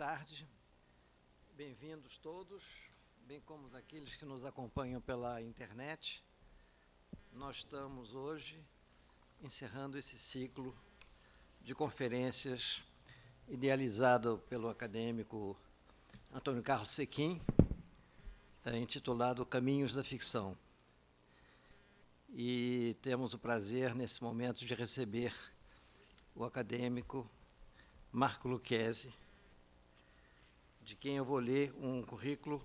tarde, bem-vindos todos, bem como aqueles que nos acompanham pela internet. Nós estamos hoje encerrando esse ciclo de conferências idealizado pelo acadêmico Antônio Carlos Sequim, intitulado Caminhos da Ficção. E temos o prazer, nesse momento, de receber o acadêmico Marco Lucchesi, de quem eu vou ler um currículo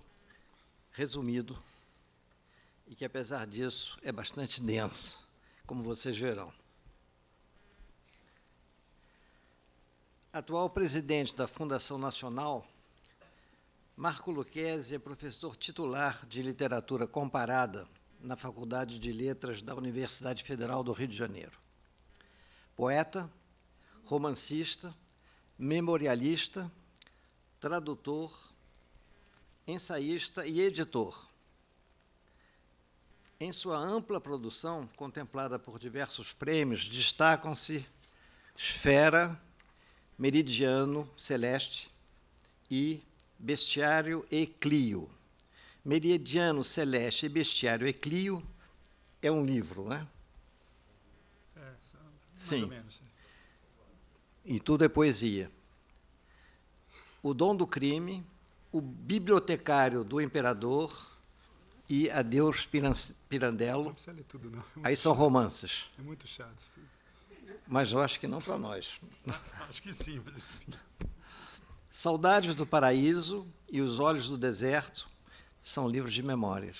resumido e que, apesar disso, é bastante denso, como vocês verão. Atual presidente da Fundação Nacional, Marco Lucchesi é professor titular de Literatura Comparada na Faculdade de Letras da Universidade Federal do Rio de Janeiro. Poeta, romancista, memorialista, tradutor, ensaísta e editor. Em sua ampla produção, contemplada por diversos prêmios, destacam-se Esfera, Meridiano Celeste e Bestiário e Clio. Meridiano Celeste e Bestiário e Clio é um livro, né? Mais ou menos. E tudo é poesia. O Dom do Crime, O Bibliotecário do Imperador e Adeus Pirandello. Não precisa ler tudo, não. Aí são romances. É muito chato. Mas eu acho que não para nós. Acho que sim, mas... Saudades do Paraíso e Os Olhos do Deserto são livros de memórias.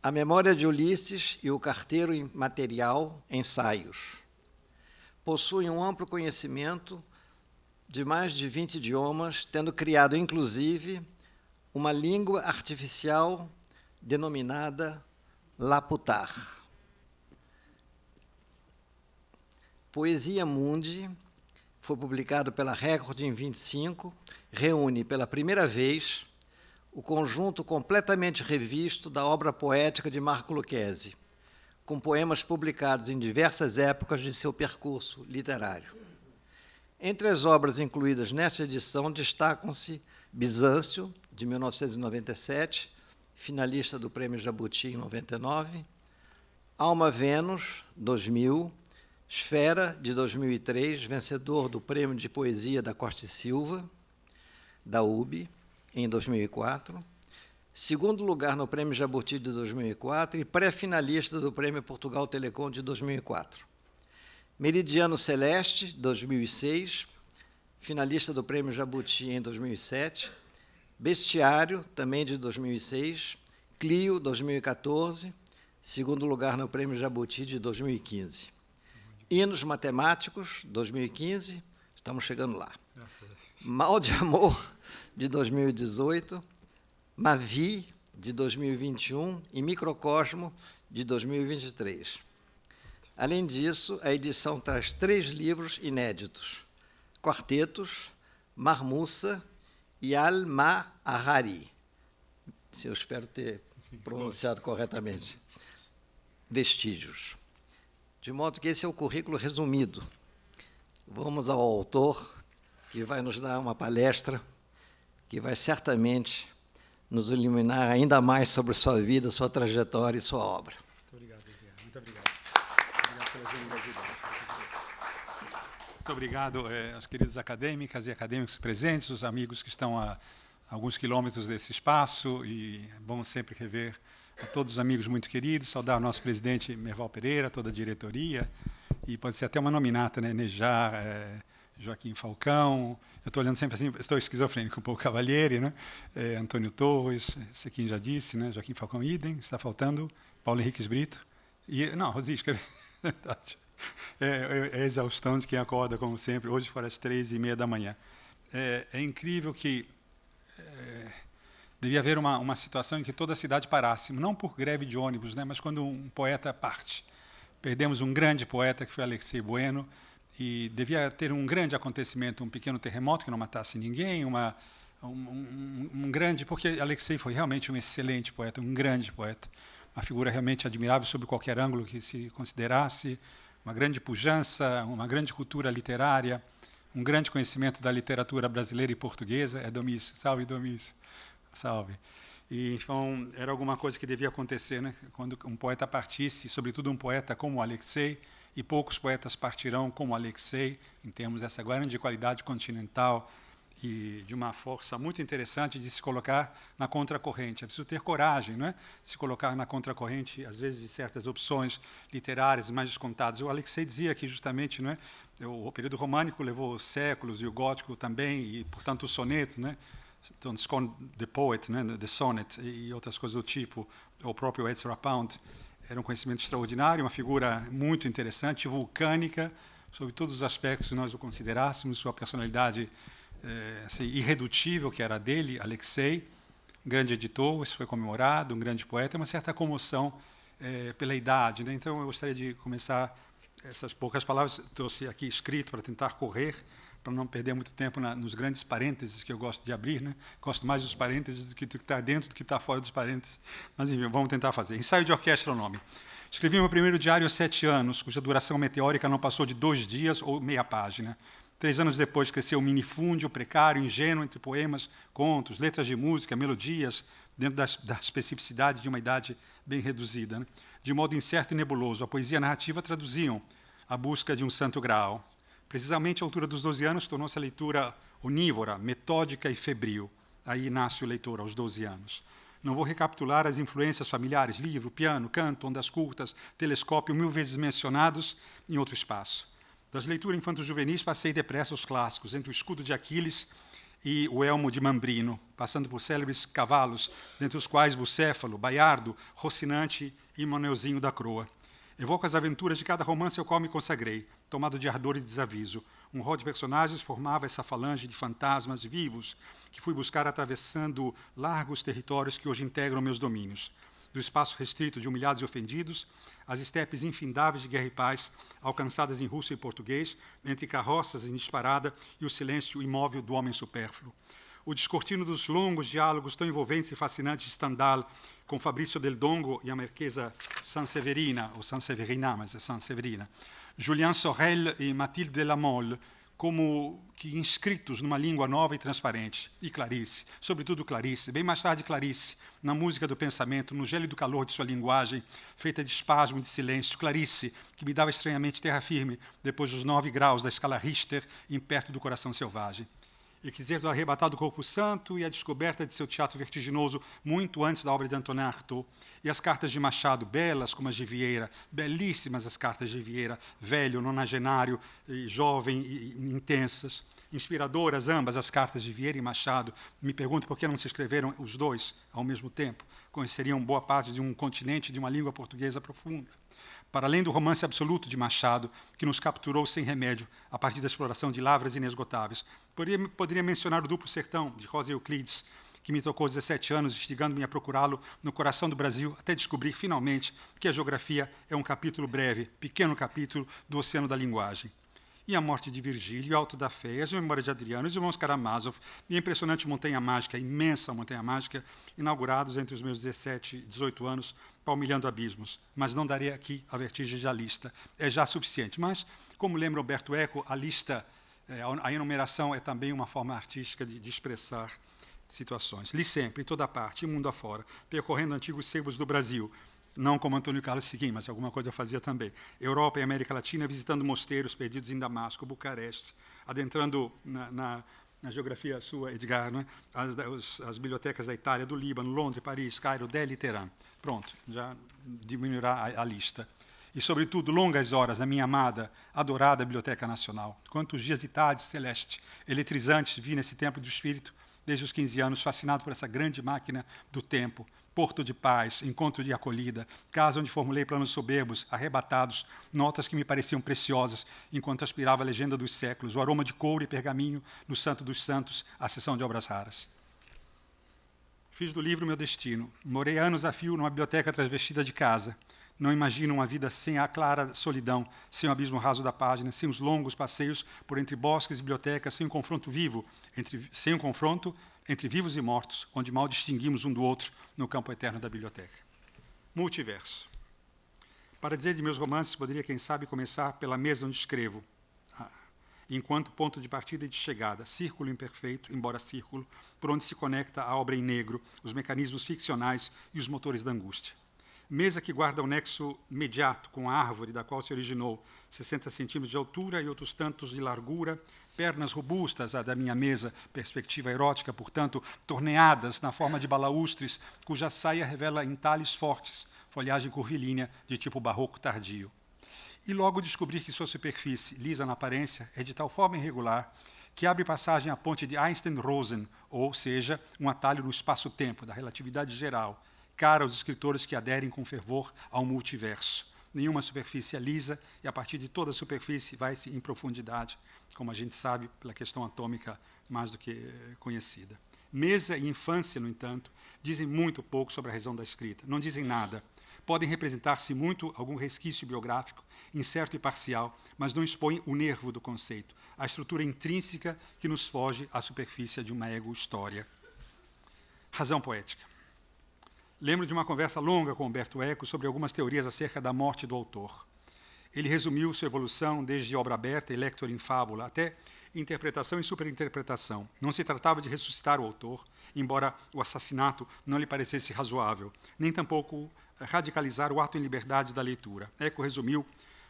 A Memória de Ulisses e O Carteiro Imaterial, ensaios. Possui um amplo conhecimento de mais de 20 idiomas, tendo criado, inclusive, uma língua artificial denominada Laputar. Poesia Mundi foi publicado pela Record em 25, reúne pela primeira vez o conjunto completamente revisto da obra poética de Marco Lucchesi, com poemas publicados em diversas épocas de seu percurso literário. Entre as obras incluídas nesta edição destacam-se Bizâncio, de 1997, finalista do Prêmio Jabuti em 99, Alma Vênus, 2000, Esfera, de 2003, vencedor do Prêmio de Poesia da Costa e Silva, da UB, em 2004, segundo lugar no Prêmio Jabuti de 2004 e pré-finalista do Prêmio Portugal Telecom de 2004. Meridiano Celeste, 2006, finalista do Prêmio Jabuti em 2007, Bestiário, também de 2006, Clio, 2014, segundo lugar no Prêmio Jabuti de 2015. Hinos Matemáticos, 2015, estamos chegando lá. Mal de Amor, de 2018, Mavi, de 2021 e Microcosmo, de 2023. Além disso, a edição traz 3 livros inéditos: Quartetos, Marmussa e Al-Ma'ahari, se eu espero ter pronunciado corretamente. Vestígios. De modo que esse é o currículo resumido. Vamos ao autor, que vai nos dar uma palestra, que vai certamente nos iluminar ainda mais sobre sua vida, sua trajetória e sua obra. Muito obrigado, Edgar. Muito obrigado. Obrigado pela generosidade. Muito obrigado às queridas acadêmicas e acadêmicos presentes, os amigos que estão a alguns quilômetros desse espaço, e é bom sempre rever a todos os amigos muito queridos, saudar o nosso presidente Merval Pereira, toda a diretoria, e pode ser até uma nominata, né? Nejar, Joaquim Falcão, eu estou olhando sempre assim, estou esquizofrênico, um pouco Cavalieri, né? Antônio Torres, Sequim já disse, né? Joaquim Falcão, idem, está faltando Paulo Henriques Brito, e, não, Rosisca, verdade. É exaustão de quem acorda, como sempre, hoje fora às 3h30 da manhã. É incrível que devia haver uma situação em que toda a cidade parasse, não por greve de ônibus, né, mas quando um poeta parte. Perdemos um grande poeta, que foi Alexei Bueno, e devia ter um grande acontecimento, um pequeno terremoto que não matasse ninguém, um grande... Porque Alexei foi realmente um excelente poeta, um grande poeta, uma figura realmente admirável sob qualquer ângulo que se considerasse, uma grande pujança, uma grande cultura literária, um grande conhecimento da literatura brasileira e portuguesa. É Domício. Salve, Domício. Salve. E, então, era alguma coisa que devia acontecer, né? Quando um poeta partisse, sobretudo um poeta como Alexei, e poucos poetas partirão como Alexei, em termos dessa grande qualidade continental e de uma força muito interessante de se colocar na contracorrente. É preciso ter coragem, não é? De se colocar na contracorrente, às vezes, de certas opções literárias mais descontadas. O Alexei dizia que, justamente, não é? O período românico levou séculos, e o gótico também, e, portanto, o soneto, né? Então, The Poet, né? The Sonnet, e outras coisas do tipo, o próprio Ezra Pound, era um conhecimento extraordinário, uma figura muito interessante, vulcânica, sobre todos os aspectos que nós o considerássemos, sua personalidade assim, irredutível, que era dele, Alexei, grande editor, isso foi comemorado, um grande poeta, uma certa comoção pela idade, né? Então, eu gostaria de começar essas poucas palavras, trouxe aqui escrito para tentar correr, para não perder muito tempo nos grandes parênteses que eu gosto de abrir, né? Gosto mais dos parênteses do que está dentro do que está fora dos parênteses. Mas, enfim, vamos tentar fazer. Ensaio de orquestra é o nome. Escrevi meu primeiro diário aos 7 anos, cuja duração meteórica não passou de 2 dias ou meia página. 3 anos depois, cresceu um minifúndio precário, ingênuo, entre poemas, contos, letras de música, melodias, dentro da especificidade de uma idade bem reduzida, né? De modo incerto e nebuloso, a poesia narrativa traduziam a busca de um santo graal. Precisamente à altura dos 12 anos, tornou-se a leitura onívora, metódica e febril. Aí nasce o leitor, aos 12 anos. Não vou recapitular as influências familiares, livro, piano, canto, ondas curtas, telescópio, 1000 vezes mencionados em outro espaço. Das leituras infanto-juvenis, passei depressa os clássicos, entre o Escudo de Aquiles e o Elmo de Mambrino, passando por célebres cavalos, dentre os quais Bucéfalo, Baiardo, Rocinante e Maneuzinho da Croa. Evoco as aventuras de cada romance ao qual me consagrei, tomado de ardor e desaviso. Um rol de personagens formava essa falange de fantasmas vivos que fui buscar atravessando largos territórios que hoje integram meus domínios. Do espaço restrito de humilhados e ofendidos, as estepes infindáveis de guerra e paz, alcançadas em russo e português, entre carroças em disparada e o silêncio imóvel do homem supérfluo. O descortino dos longos diálogos tão envolventes e fascinantes de Stendhal com Fabrício Del Dongo e a marquesa Sanseverina, ou Sanseverina, mas é Sanseverina, Julien Sorel e Mathilde de la Mole, como que inscritos numa língua nova e transparente. E Clarice, sobretudo Clarice, bem mais tarde Clarice, na música do pensamento, no gélido calor de sua linguagem, feita de espasmo e de silêncio. Clarice, que me dava estranhamente terra firme, depois dos 9 graus da escala Richter, em perto do coração selvagem. E quer dizer do arrebatado corpo santo e a descoberta de seu teatro vertiginoso muito antes da obra de Antonin Artaud. E as cartas de Machado, belas como as de Vieira, belíssimas as cartas de Vieira, velho, nonagenário, e jovem e intensas. Inspiradoras ambas as cartas de Vieira e Machado. Me pergunto por que não se escreveram os dois ao mesmo tempo. Conheceriam boa parte de um continente de uma língua portuguesa profunda. Para além do romance absoluto de Machado, que nos capturou sem remédio, a partir da exploração de lavras inesgotáveis. Poderia mencionar o Duplo Sertão, de Rosa Euclides, que me tocou aos 17 anos, instigando-me a procurá-lo no coração do Brasil, até descobrir, finalmente, que a geografia é um capítulo breve, pequeno capítulo do oceano da linguagem. E a morte de Virgílio, o Alto da Fé, as memórias de Adriano, os irmãos Karamazov, e a impressionante Montanha Mágica, a imensa Montanha Mágica, inaugurados entre os meus 17 e 18 anos, palmilhando abismos. Mas não darei aqui a vertigem da lista, é já suficiente. Mas, como lembra Humberto Eco, a lista, a enumeração é também uma forma artística de expressar situações. Li sempre, em toda parte, mundo afora, percorrendo antigos sebos do Brasil, não como Antônio Carlos Seguim, mas alguma coisa eu fazia também. Europa e América Latina, visitando mosteiros perdidos em Damasco, Bucareste, adentrando na geografia sua, Edgar, né? as bibliotecas da Itália, do Líbano, Londres, Paris, Cairo, Delhi e Teherã. Pronto, já diminuirá a lista. E, sobretudo, longas horas na minha amada, adorada Biblioteca Nacional. Quantos dias de tarde celeste, eletrizantes, vi nesse templo do espírito, desde os 15 anos, fascinado por essa grande máquina do tempo, porto de paz, encontro de acolhida, casa onde formulei planos soberbos, arrebatados, notas que me pareciam preciosas, enquanto aspirava a legenda dos séculos, o aroma de couro e pergaminho no Santo dos Santos, a sessão de obras raras. Fiz do livro meu destino. Morei anos a fio numa biblioteca transvestida de casa. Não imagino uma vida sem a clara solidão, sem o abismo raso da página, sem os longos passeios por entre bosques e bibliotecas, sem um confronto vivo, sem um confronto entre vivos e mortos, onde mal distinguimos um do outro no campo eterno da biblioteca. Multiverso. Para dizer de meus romances, poderia, quem sabe, começar pela mesa onde escrevo. enquanto ponto de partida e de chegada, círculo imperfeito, embora círculo, por onde se conecta a obra em negro, os mecanismos ficcionais e os motores da angústia. Mesa que guarda o nexo imediato com a árvore da qual se originou, 60 centímetros de altura e outros tantos de largura, pernas robustas, a da minha mesa, perspectiva erótica, portanto, torneadas na forma de balaústres, cuja saia revela entalhes fortes, folhagem curvilínea de tipo barroco tardio. E logo descobrir que sua superfície, lisa na aparência, é de tal forma irregular que abre passagem à ponte de Einstein-Rosen, ou seja, um atalho no espaço-tempo, da relatividade geral, cara aos escritores que aderem com fervor ao multiverso. Nenhuma superfície é lisa, e a partir de toda a superfície vai-se em profundidade, como a gente sabe pela questão atômica mais do que conhecida. Mesa e infância, no entanto, dizem muito pouco sobre a razão da escrita. Não dizem nada. Podem representar-se muito algum resquício biográfico, incerto e parcial, mas não expõem o nervo do conceito, a estrutura intrínseca que nos foge à superfície de uma ego-história. Razão poética. Lembro de uma conversa longa com Humberto Eco sobre algumas teorias acerca da morte do autor. Ele resumiu sua evolução desde obra aberta e lector em fábula até interpretação e superinterpretação. Não se tratava de ressuscitar o autor, embora o assassinato não lhe parecesse razoável, nem tampouco radicalizar o ato em liberdade da leitura. Eco resumiu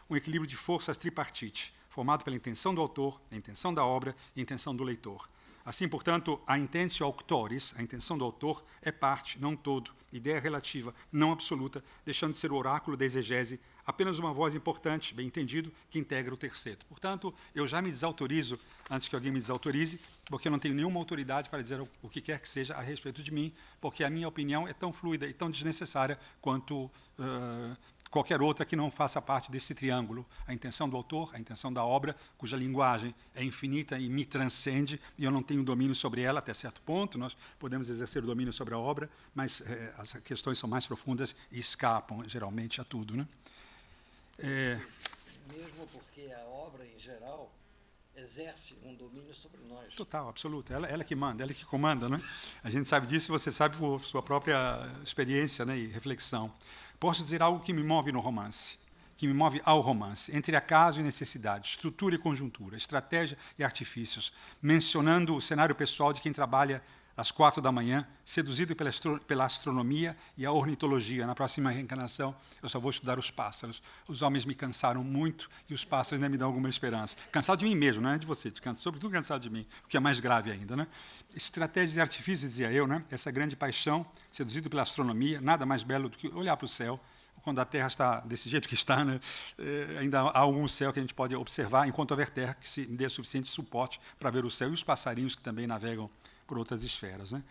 um equilíbrio de forças tripartite, formado pela intenção do autor, a intenção da obra e a intenção do leitor. Assim, portanto, a intentio auctoris, a intenção do autor, é parte, não todo, ideia relativa, não absoluta, deixando de ser o oráculo da exegese, apenas uma voz importante, bem entendido, que integra o terceto. Portanto, eu já me desautorizo, antes que alguém me desautorize, porque eu não tenho nenhuma autoridade para dizer o que quer que seja a respeito de mim, porque a minha opinião é tão fluida e tão desnecessária quanto qualquer outra que não faça parte desse triângulo. A intenção do autor, a intenção da obra, cuja linguagem é infinita e me transcende, e eu não tenho domínio sobre ela até certo ponto. Nós podemos exercer o domínio sobre a obra, mas as questões são mais profundas e escapam, geralmente, a tudo, né? Mesmo porque a obra, em geral, exerce um domínio sobre nós. Total, absoluto. Ela que manda, ela que comanda, né? A gente sabe disso e você sabe por sua própria experiência, né, e reflexão. Posso dizer algo que me move no romance, que me move ao romance, entre acaso e necessidade, estrutura e conjuntura, estratégia e artifícios, mencionando o cenário pessoal de quem trabalha às 4 da manhã, seduzido pela astronomia e a ornitologia. Na próxima reencarnação, eu só vou estudar os pássaros. Os homens me cansaram muito e os pássaros ainda me dão alguma esperança. Cansado de mim mesmo, não é de você, sobretudo cansado de mim, o que é mais grave ainda, né? Estratégias e artifícios, dizia eu, né? Essa grande paixão, seduzido pela astronomia, nada mais belo do que olhar para o céu. Quando a Terra está desse jeito que está, né, ainda há algum céu que a gente pode observar, enquanto houver terra que se dê suficiente suporte para ver o céu e os passarinhos que também navegam por outras esferas, né?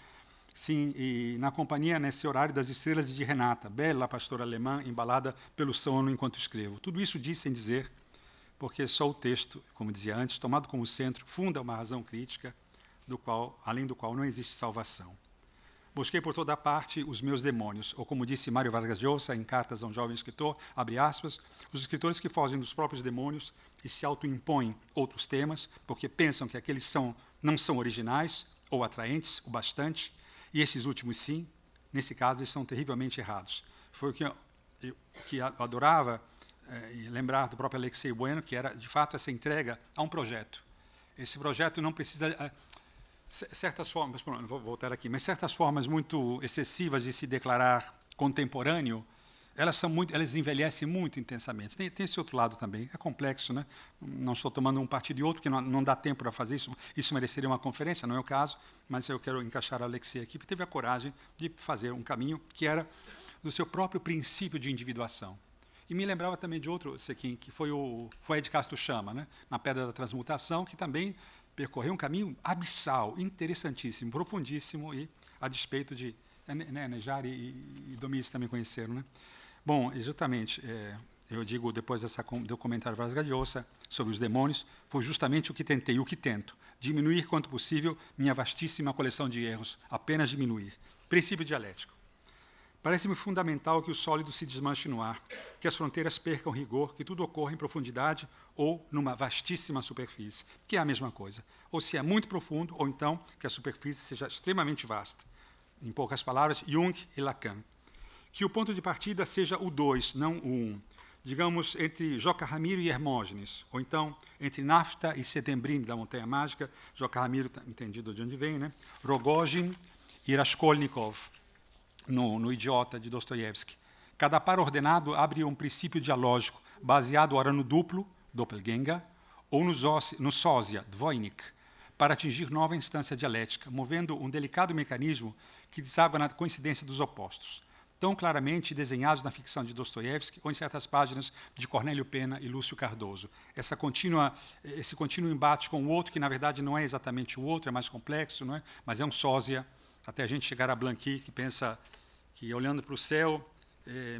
Sim, e na companhia, nesse horário das estrelas de Renata, bela pastora alemã, embalada pelo sono enquanto escrevo. Tudo isso diz sem dizer, porque só o texto, como dizia antes, tomado como centro, funda uma razão crítica, além do qual não existe salvação. Busquei por toda parte os meus demônios, ou como disse Mário Vargas Llosa em Cartas a um Jovem Escritor, abre aspas, os escritores que fogem dos próprios demônios e se autoimpõem outros temas, porque pensam que aqueles não são originais ou atraentes o bastante, e esses últimos sim, nesse caso eles são terrivelmente errados. Foi o que eu adorava lembrar do próprio Alexei Bueno, que era, de fato, essa entrega a um projeto. Esse projeto não precisa... certas formas, não vou voltar aqui, mas certas formas muito excessivas de se declarar contemporâneo, elas envelhecem muito intensamente. Tem esse outro lado também, é complexo, né? Não estou tomando um partido e outro, porque não dá tempo para fazer isso, isso mereceria uma conferência, não é o caso, mas eu quero encaixar a Alexei aqui, porque teve a coragem de fazer um caminho que era do seu próprio princípio de individuação. E me lembrava também de outro, Sequim, que foi Ed Castro Chama, né? Na Pedra da Transmutação, que também percorreu um caminho abissal, interessantíssimo, profundíssimo, e a despeito de... Nejar e Domis também conheceram, né? Bom, exatamente, eu digo, depois do comentário Vargas Llosa sobre os demônios, foi justamente o que tentei, o que tento, diminuir quanto possível minha vastíssima coleção de erros, apenas diminuir. Princípio dialético. Parece-me fundamental que o sólido se desmanche no ar, que as fronteiras percam rigor, que tudo ocorra em profundidade ou numa vastíssima superfície, que é a mesma coisa. Ou se é muito profundo, ou então que a superfície seja extremamente vasta. Em poucas palavras, Jung e Lacan. Que o ponto de partida seja o 2, não o 1. digamos, entre Joca Ramiro e Hermógenes, ou então entre Nafta e Setembrino, da Montanha Mágica, Joca Ramiro, entendido de onde vem, né? Rogojin e Raskolnikov, no Idiota, de Dostoiévski. Cada par ordenado abre um princípio dialógico baseado ora no duplo, Doppelgänger, ou no sósia, Dvoinik, para atingir nova instância dialética, movendo um delicado mecanismo que deságua na coincidência dos opostos, tão claramente desenhados na ficção de Dostoiévski ou em certas páginas de Cornélio Pena e Lúcio Cardoso. Esse contínuo embate com o outro, que na verdade não é exatamente o outro, é mais complexo, não é? Mas é um sósia, até a gente chegar a Blanqui, que pensa que, olhando para o céu,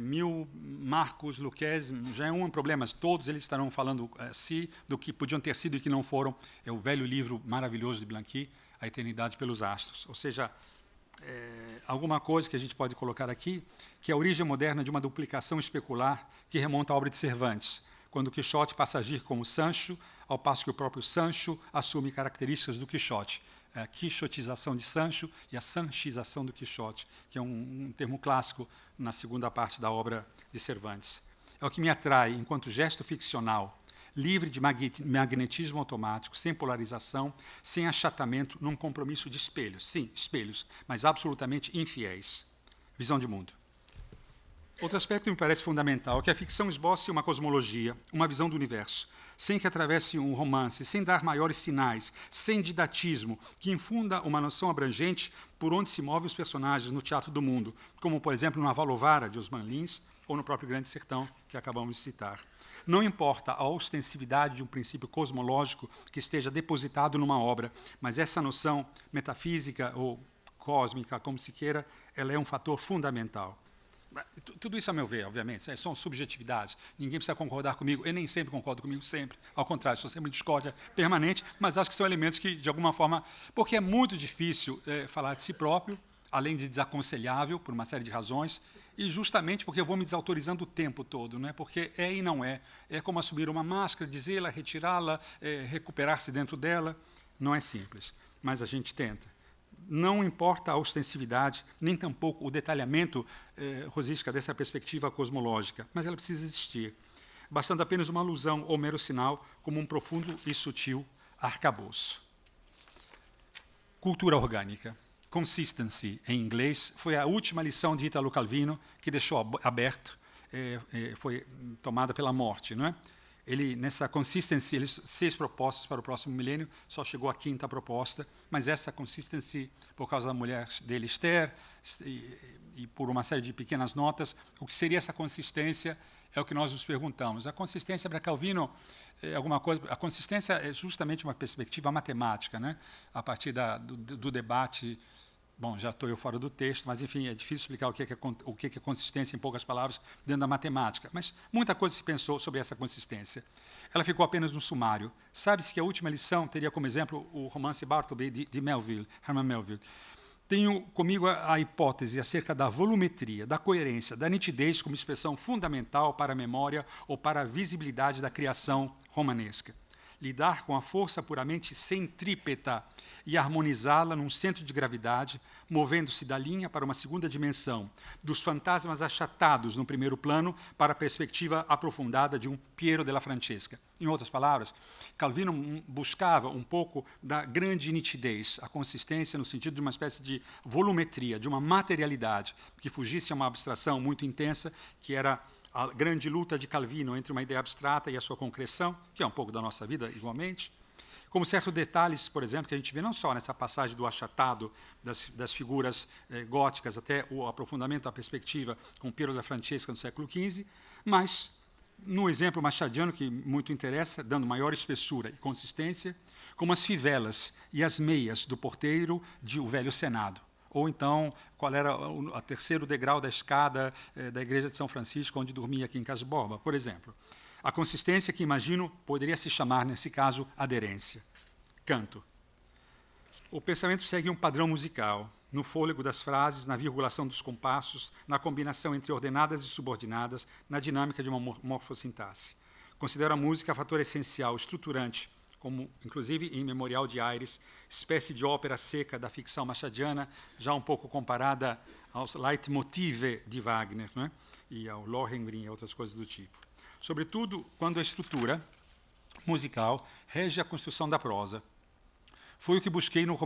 1000 Marcos, Lucchesi, já é um problema, todos eles estarão falando do que podiam ter sido e que não foram. É o velho livro maravilhoso de Blanqui, A Eternidade pelos Astros. Ou seja, alguma coisa que a gente pode colocar aqui, que é a origem moderna de uma duplicação especular que remonta à obra de Cervantes, quando o Quixote passa a agir como Sancho, ao passo que o próprio Sancho assume características do Quixote. A quixotização de Sancho e a sanchização do Quixote, que é um termo clássico na segunda parte da obra de Cervantes. É o que me atrai enquanto gesto ficcional, livre de magnetismo automático, sem polarização, sem achatamento, num compromisso de espelhos. Sim, espelhos, mas absolutamente infiéis. Visão de mundo. Outro aspecto que me parece fundamental é que a ficção esboce uma cosmologia, uma visão do universo, sem que atravesse um romance, sem dar maiores sinais, sem didatismo, que infunda uma noção abrangente por onde se movem os personagens no teatro do mundo, como, por exemplo, no Avalovara, de Osman Lins, ou no próprio Grande Sertão, que acabamos de citar. Não importa a ostensividade de um princípio cosmológico que esteja depositado numa obra, mas essa noção metafísica ou cósmica, como se queira, ela é um fator fundamental. Tudo isso, a meu ver, obviamente, são subjetividades. Ninguém precisa concordar comigo. Eu nem sempre concordo comigo, sempre. Ao contrário, sou sempre em discórdia permanente, mas acho que são elementos que, de alguma forma... Porque é muito difícil falar de si próprio, além de desaconselhável, por uma série de razões, e justamente porque eu vou me desautorizando o tempo todo, né? Porque é e não é. É como assumir uma máscara, dizê-la, retirá-la, recuperar-se dentro dela. Não é simples, mas a gente tenta. Não importa a ostensividade, nem tampouco o detalhamento rosística dessa perspectiva cosmológica, mas ela precisa existir, bastando apenas uma alusão ou mero sinal, como um profundo e sutil arcabouço. Cultura orgânica. Consistency, em inglês, foi a última lição de Italo Calvino, que deixou aberto, foi tomada pela morte, não é? Ele, nessa consistency, 6 propostas para o próximo milênio, só chegou à 5ª proposta, mas essa consistency, por causa da mulher dele, Esther, e por uma série de pequenas notas, o que seria essa consistência é o que nós nos perguntamos. A consistência para Calvino é alguma coisa. A consistência é justamente uma perspectiva matemática, né? A partir do debate. Bom, já estou eu fora do texto, mas, enfim, é difícil explicar o que é consistência, em poucas palavras, dentro da matemática. Mas muita coisa se pensou sobre essa consistência. Ela ficou apenas no sumário. Sabe-se que a última lição teria como exemplo o romance Bartleby, de Melville, Herman Melville. Tenho comigo a hipótese acerca da volumetria, da coerência, da nitidez como expressão fundamental para a memória ou para a visibilidade da criação romanesca. Lidar com a força puramente centrípeta e harmonizá-la num centro de gravidade, movendo-se da linha para uma segunda dimensão, dos fantasmas achatados no primeiro plano para a perspectiva aprofundada de um Piero della Francesca. Em outras palavras, Calvino buscava um pouco da grande nitidez, a consistência no sentido de uma espécie de volumetria, de uma materialidade, que fugisse a uma abstração muito intensa, que era a grande luta de Calvino entre uma ideia abstrata e a sua concreção, que é um pouco da nossa vida igualmente, como certos detalhes, por exemplo, que a gente vê não só nessa passagem do achatado das figuras góticas até o aprofundamento da perspectiva com Piero della Francesca no século XV, mas no exemplo machadiano, que muito interessa, dando maior espessura e consistência, como as fivelas e as meias do porteiro de O Velho Senado. Ou então, qual era o 3º degrau da escada da Igreja de São Francisco, onde dormia aqui em Casborba, por exemplo. A consistência que, imagino, poderia se chamar, nesse caso, aderência. Canto. O pensamento segue um padrão musical, no fôlego das frases, na virgulação dos compassos, na combinação entre ordenadas e subordinadas, na dinâmica de uma morfossintaxe. Considero a música fator essencial, estruturante, como, inclusive, em Memorial de Aires, espécie de ópera seca da ficção machadiana, já um pouco comparada aos Leitmotive de Wagner, não é? E ao Lohengrin e outras coisas do tipo. sobretudo quando a estrutura musical rege a construção da prosa. Foi o que busquei no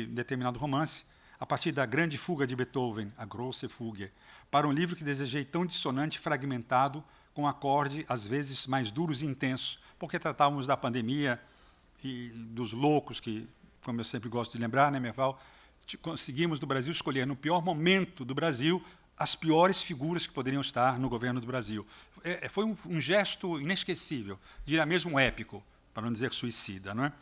determinado romance, a partir da Grande Fuga de Beethoven, a Grosse Fuge, para um livro que desejei tão dissonante e fragmentado, com acorde às vezes mais duros e intensos, porque tratávamos da pandemia e dos loucos, que, como eu sempre gosto de lembrar, né, Merval, conseguimos no Brasil escolher, no pior momento do Brasil, as piores figuras que poderiam estar no governo do Brasil. Foi um gesto inesquecível, diria mesmo épico, para não dizer suicida, não é?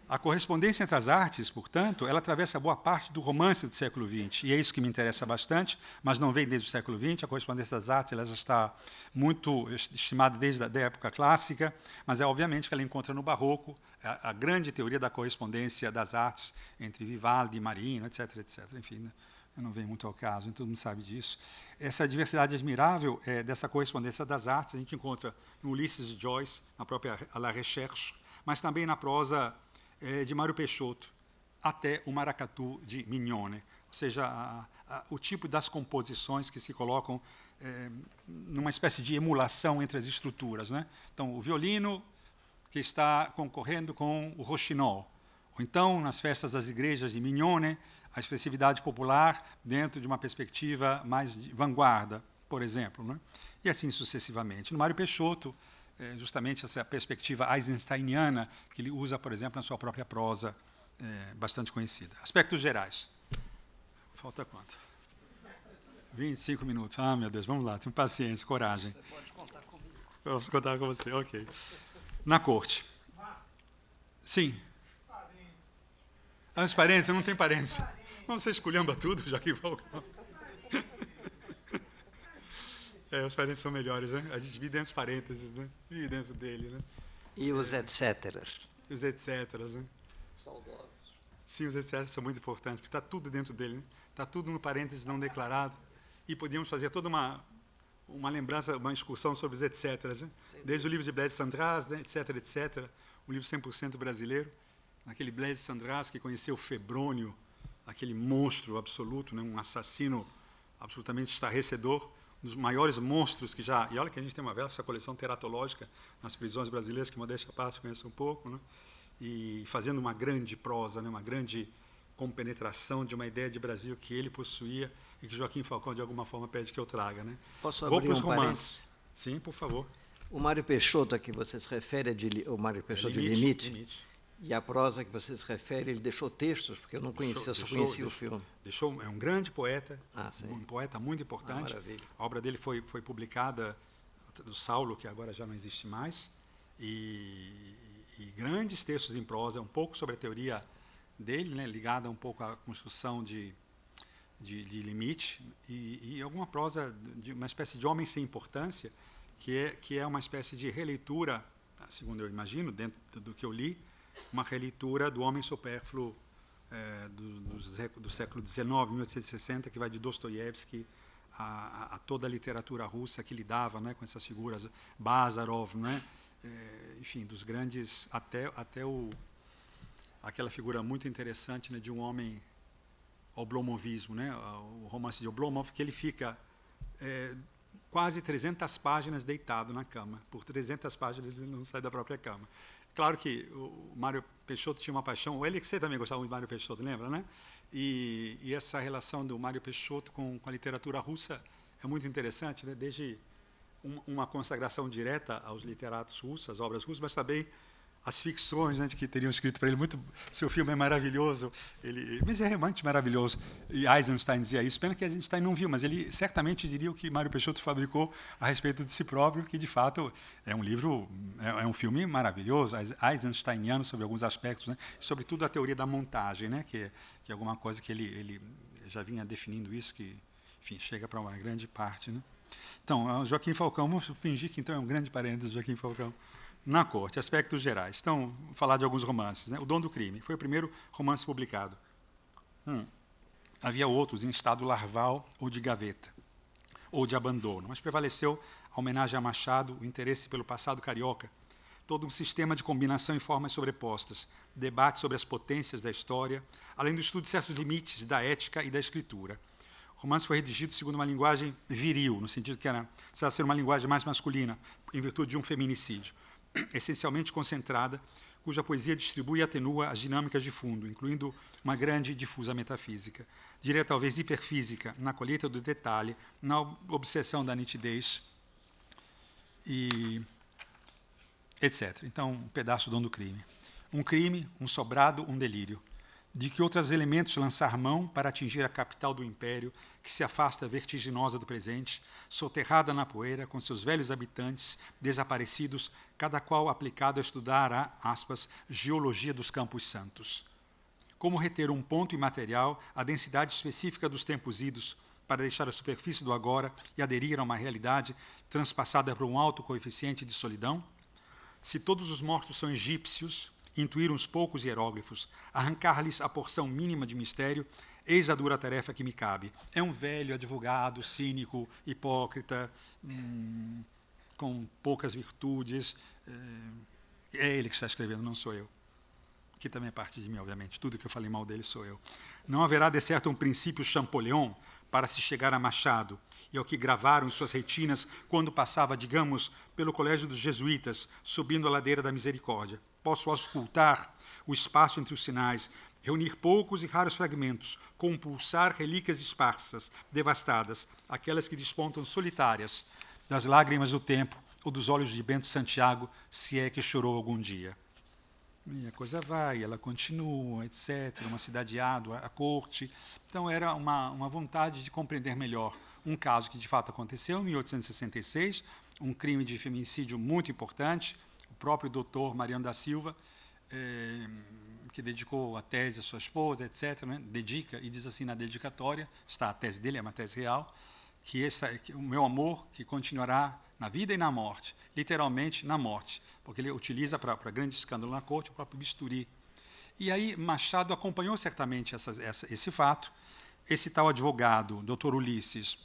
A correspondência entre as artes, portanto, ela atravessa boa parte do romance do século XX, e é isso que me interessa bastante, mas não vem desde o século XX. A correspondência das artes ela já está muito estimada desde a época clássica, mas é obviamente que ela encontra no Barroco a grande teoria da correspondência das artes entre Vivaldi e Marino, etc., etc. Enfim, né? Eu não venho muito ao caso, todo mundo sabe disso. Essa diversidade admirável dessa correspondência das artes a gente encontra no Ulisses de Joyce, na própria La Recherche, mas também na prosa de Mário Peixoto, até o Maracatu de Mignone, ou seja, o tipo das composições que se colocam numa espécie de emulação entre as estruturas, né? Então, o violino que está concorrendo com o roxinol, ou então, nas festas das igrejas de Mignone, a expressividade popular dentro de uma perspectiva mais de vanguarda, por exemplo, né? E assim sucessivamente. No Mário Peixoto, justamente essa perspectiva eisensteiniana que ele usa, por exemplo, na sua própria prosa, bastante conhecida. Aspectos gerais. Falta quanto? 25 minutos. Ah, meu Deus, vamos lá, tenha paciência, coragem. Você pode contar comigo. Eu posso contar com você, ok. Na corte. Sim. Os parentes, não tem parentes. Não, você esculhamba tudo, Joaquim Falcão. Os parentes são melhores, né? A gente vive dentro dos parênteses, né? Vive dentro dele, né? E os etc. E os etc, né? Saudosos. Sim, os etc são muito importantes, porque está tudo dentro dele, né? Está tudo no parênteses não declarado. E podíamos fazer toda uma lembrança, uma excursão sobre os etc, né? Desde o livro de Blaise Cendrars, né? Etc, etc, um livro 100% brasileiro, aquele Blaise Cendrars que conheceu Febrônio, aquele monstro absoluto, né? Um assassino absolutamente estarrecedor, um dos maiores monstros que já... E olha que a gente tem uma vasta coleção teratológica nas prisões brasileiras, que, modéstia à parte, conheço um pouco, né? E fazendo uma grande prosa, né? Uma grande compenetração de uma ideia de Brasil que ele possuía e que Joaquim Falcão, de alguma forma, pede que eu traga, né? Posso abrir um romances. Sim, por favor. O Mário Peixoto a que você se refere é o Mário Peixoto de Limite. E a prosa que você se refere, ele deixou textos, porque eu não conhecia, eu só conhecia o filme. É um grande poeta, sim. Um poeta muito importante. Maravilha. A obra dele foi publicada, do Saulo, que agora já não existe mais, e grandes textos em prosa, um pouco sobre a teoria dele, né, ligada um pouco à construção de limite, e alguma prosa de uma espécie de homem sem importância, que é uma espécie de releitura, segundo eu imagino, dentro do que eu li, uma releitura do Homem Supérfluo do século XIX, 1860, que vai de Dostoiévski a toda a literatura russa que lidava, né, com essas figuras, Bazarov, né, enfim, dos grandes, até aquela figura muito interessante, né, de um homem oblomovismo, né, o romance de Oblomov, que ele fica quase 300 páginas deitado na cama. Por 300 páginas ele não sai da própria cama. Claro que o Mário Peixoto tinha uma paixão, o Alexei também gostava muito de Mário Peixoto, lembra, né? E essa relação do Mário Peixoto com a literatura russa é muito interessante, né? Desde uma consagração direta aos literatos russos, às obras russas, mas também as ficções, né, que teriam escrito para ele. Seu filme é maravilhoso, mas é realmente maravilhoso. E Eisenstein dizia isso, pena que Eisenstein não viu, mas ele certamente diria o que Mário Peixoto fabricou a respeito de si próprio, que de fato é um livro, é um filme maravilhoso, eisensteiniano sobre alguns aspectos, né, sobretudo a teoria da montagem, né, que é alguma coisa que ele já vinha definindo isso, que, enfim, chega para uma grande parte, né. Então, Joaquim Falcão, vamos fingir que então é um grande parênteses Joaquim Falcão. Na corte, aspectos gerais. Então, vou falar de alguns romances, né? O Dom do Crime foi o primeiro romance publicado. Havia outros em estado larval ou de gaveta, ou de abandono, mas prevaleceu a homenagem a Machado, o interesse pelo passado carioca, todo um sistema de combinação em formas sobrepostas, debate sobre as potências da história, além do estudo de certos limites da ética e da escritura. O romance foi redigido segundo uma linguagem viril, no sentido que precisava ser uma linguagem mais masculina, em virtude de um feminicídio, essencialmente concentrada, cuja poesia distribui e atenua as dinâmicas de fundo, incluindo uma grande e difusa metafísica. Diria talvez hiperfísica, na colheita do detalhe, na obsessão da nitidez, e etc. Então, um pedaço do dom do crime. Um crime, um sobrado, um delírio. De que outros elementos lançar mão para atingir a capital do império, que se afasta vertiginosa do presente, soterrada na poeira, com seus velhos habitantes desaparecidos, cada qual aplicado a estudar a, aspas, geologia dos campos santos. Como reter um ponto imaterial, a densidade específica dos tempos idos, para deixar a superfície do agora e aderir a uma realidade transpassada por um alto coeficiente de solidão? Se todos os mortos são egípcios, intuir uns poucos hieróglifos, arrancar-lhes a porção mínima de mistério, eis a dura tarefa que me cabe. É um velho advogado, cínico, hipócrita, com poucas virtudes. É ele que está escrevendo, não sou eu. Que também é parte de mim, obviamente. Tudo que eu falei mal dele sou eu. Não haverá, de certo, um princípio Champollion para se chegar a Machado, e ao que gravaram em suas retinas quando passava, digamos, pelo colégio dos jesuítas, subindo a ladeira da misericórdia. Posso auscultar o espaço entre os sinais, reunir poucos e raros fragmentos, compulsar relíquias esparsas, devastadas, aquelas que despontam solitárias das lágrimas do tempo ou dos olhos de Bento Santiago, se é que chorou algum dia. E a coisa vai, ela continua, etc. Uma cidade árdua, a corte. Então, era uma vontade de compreender melhor um caso que, de fato, aconteceu em 1866, um crime de feminicídio muito importante. O próprio doutor Mariano da Silva, que dedicou a tese à sua esposa, etc., né? Dedica, e diz assim na dedicatória, está a tese dele, é uma tese real, que o meu amor que continuará na vida e na morte, literalmente na morte, porque ele utiliza para grande escândalo na corte o próprio bisturi. E aí Machado acompanhou certamente esse fato. Esse tal advogado, doutor Ulisses,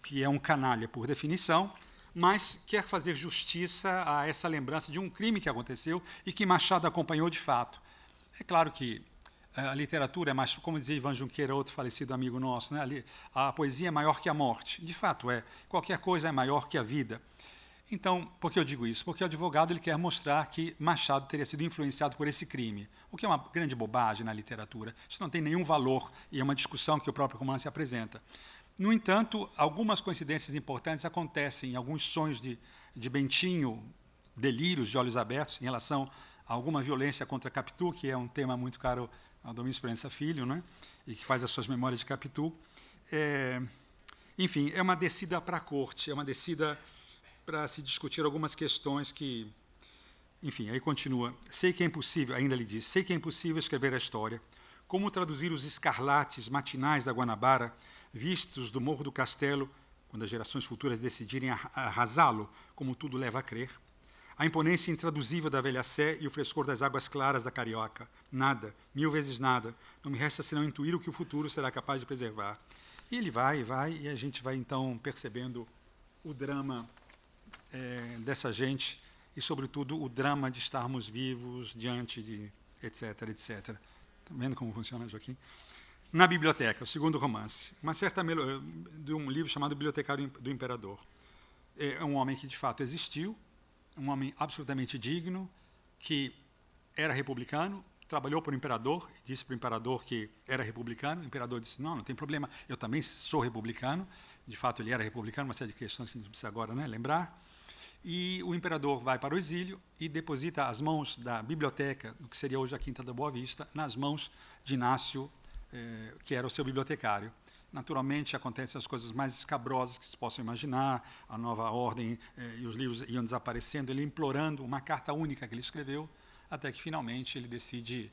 que é um canalha por definição, mas quer fazer justiça a essa lembrança de um crime que aconteceu e que Machado acompanhou de fato. É claro que a literatura é mais, como dizia Ivan Junqueira, outro falecido amigo nosso, né? A poesia é maior que a morte. De fato é. Qualquer coisa é maior que a vida. Então, por que eu digo isso? Porque o advogado ele quer mostrar que Machado teria sido influenciado por esse crime, o que é uma grande bobagem na literatura. Isso não tem nenhum valor e é uma discussão que o próprio romance apresenta. No entanto, algumas coincidências importantes acontecem em alguns sonhos de Bentinho, delírios de olhos abertos, em relação a alguma violência contra Capitu, que é um tema muito caro ao Domingos Proença Filho, né? E que faz as suas memórias de Capitu. Enfim, é uma descida para a corte, é uma descida para se discutir algumas questões que... Enfim, aí continua. Sei que é impossível, ainda ele diz, sei que é impossível escrever a história. Como traduzir os escarlates matinais da Guanabara, vistos do Morro do Castelo, quando as gerações futuras decidirem arrasá-lo, como tudo leva a crer? A imponência intraduzível da Velha Sé e o frescor das águas claras da Carioca. Nada, 1000 vezes nada. Não me resta senão intuir o que o futuro será capaz de preservar. E ele vai, e a gente vai, então, percebendo o drama dessa gente e, sobretudo, o drama de estarmos vivos diante de etc, etc. Está vendo como funciona, Joaquim? Na biblioteca, o segundo romance. Uma certa de um livro chamado Bibliotecário do Imperador. É um homem que, de fato, existiu, um homem absolutamente digno, que era republicano, trabalhou para o imperador, disse para o imperador que era republicano, o imperador disse, não tem problema, eu também sou republicano, de fato ele era republicano, uma série de questões que a gente precisa agora, né, lembrar, e o imperador vai para o exílio e deposita as mãos da biblioteca, do que seria hoje a Quinta da Boa Vista, nas mãos de Inácio, que era o seu bibliotecário. Naturalmente, acontecem as coisas mais escabrosas que se possam imaginar, a nova ordem e os livros iam desaparecendo, ele implorando uma carta única que ele escreveu, até que, finalmente, ele decide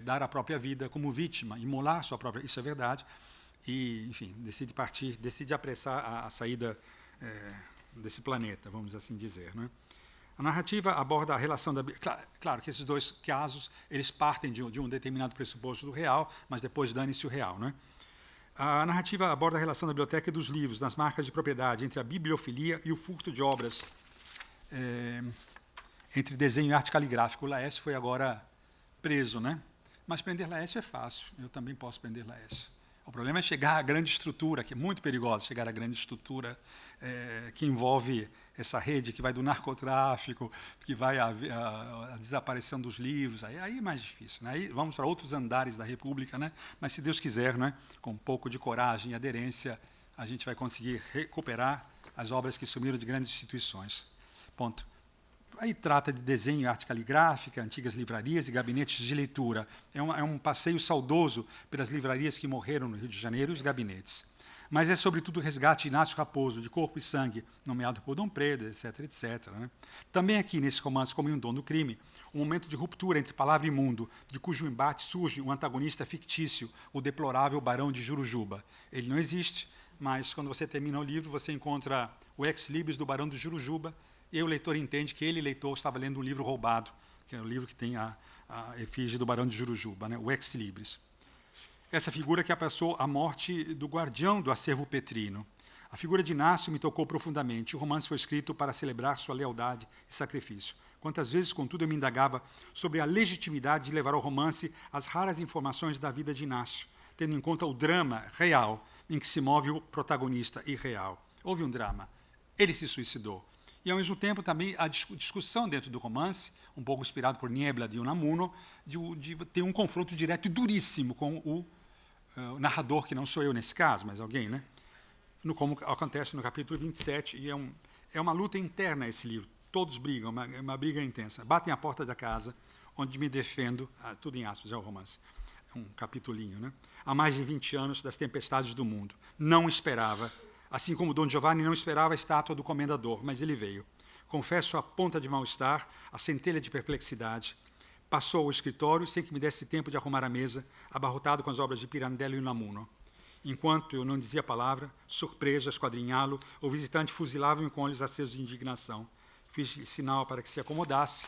dar a própria vida como vítima, imolar sua própria... Isso é verdade. E, enfim, decide partir, decide apressar a saída desse planeta, vamos assim dizer. Não é? A narrativa aborda a relação da... Claro que esses dois casos, eles partem de um determinado pressuposto do real, mas depois dane-se o real, não é? A narrativa aborda a relação da biblioteca e dos livros, nas marcas de propriedade, entre a bibliofilia e o furto de obras, entre desenho e arte caligráfica. O Laércio foi agora preso, né? Mas prender Laércio é fácil, eu também posso prender Laércio. O problema é chegar à grande estrutura, que é muito perigosa, chegar à grande estrutura que envolve essa rede que vai do narcotráfico, que vai à desaparição dos livros. Aí é mais difícil. Né? Aí vamos para outros andares da República, né? Mas, se Deus quiser, né, com um pouco de coragem e aderência, a gente vai conseguir recuperar as obras que sumiram de grandes instituições. Ponto. Aí trata de desenho e arte caligráfica, antigas livrarias e gabinetes de leitura. É um passeio saudoso pelas livrarias que morreram no Rio de Janeiro e os gabinetes. Mas é, sobretudo, o resgate de Inácio Raposo, de Corpo e Sangue, nomeado por Dom Pedro, etc., etc. Né? Também aqui, nesse romance, como em Um Dom do Crime, um momento de ruptura entre palavra e mundo, de cujo embate surge um antagonista fictício, o deplorável Barão de Jurujuba. Ele não existe, mas, quando você termina o livro, você encontra o ex-libris do Barão de Jurujuba, e aí o leitor entende que ele, leitor, estava lendo um livro roubado, que é o livro que tem a efígie do Barão de Jurujuba, né? O ex-libris. Essa figura que abraçou a morte do guardião do acervo petrino. A figura de Inácio me tocou profundamente. O romance foi escrito para celebrar sua lealdade e sacrifício. Quantas vezes, contudo, eu me indagava sobre a legitimidade de levar ao romance as raras informações da vida de Inácio, tendo em conta o drama real em que se move o protagonista irreal. Houve um drama. Ele se suicidou. E, ao mesmo tempo, também a discussão dentro do romance, um pouco inspirado por Niebla de Unamuno, de ter um confronto direto e duríssimo com o narrador, que não sou eu nesse caso, mas alguém, né? Como acontece no capítulo 27, e é uma luta interna esse livro. Todos brigam, uma briga intensa. Batem à porta da casa, onde me defendo, tudo em aspas, é o romance, é um capitulinho, né? Há mais de 20 anos das tempestades do mundo. Não esperava, assim como Dom Giovanni não esperava a estátua do comendador, mas ele veio. Confesso a ponta de mal-estar, a centelha de perplexidade. Passou ao escritório, sem que me desse tempo de arrumar a mesa, abarrotado com as obras de Pirandello e Unamuno. Enquanto eu não dizia palavra, surpreso a esquadrinhá-lo, o visitante fuzilava-me com olhos acesos de indignação. Fiz sinal para que se acomodasse,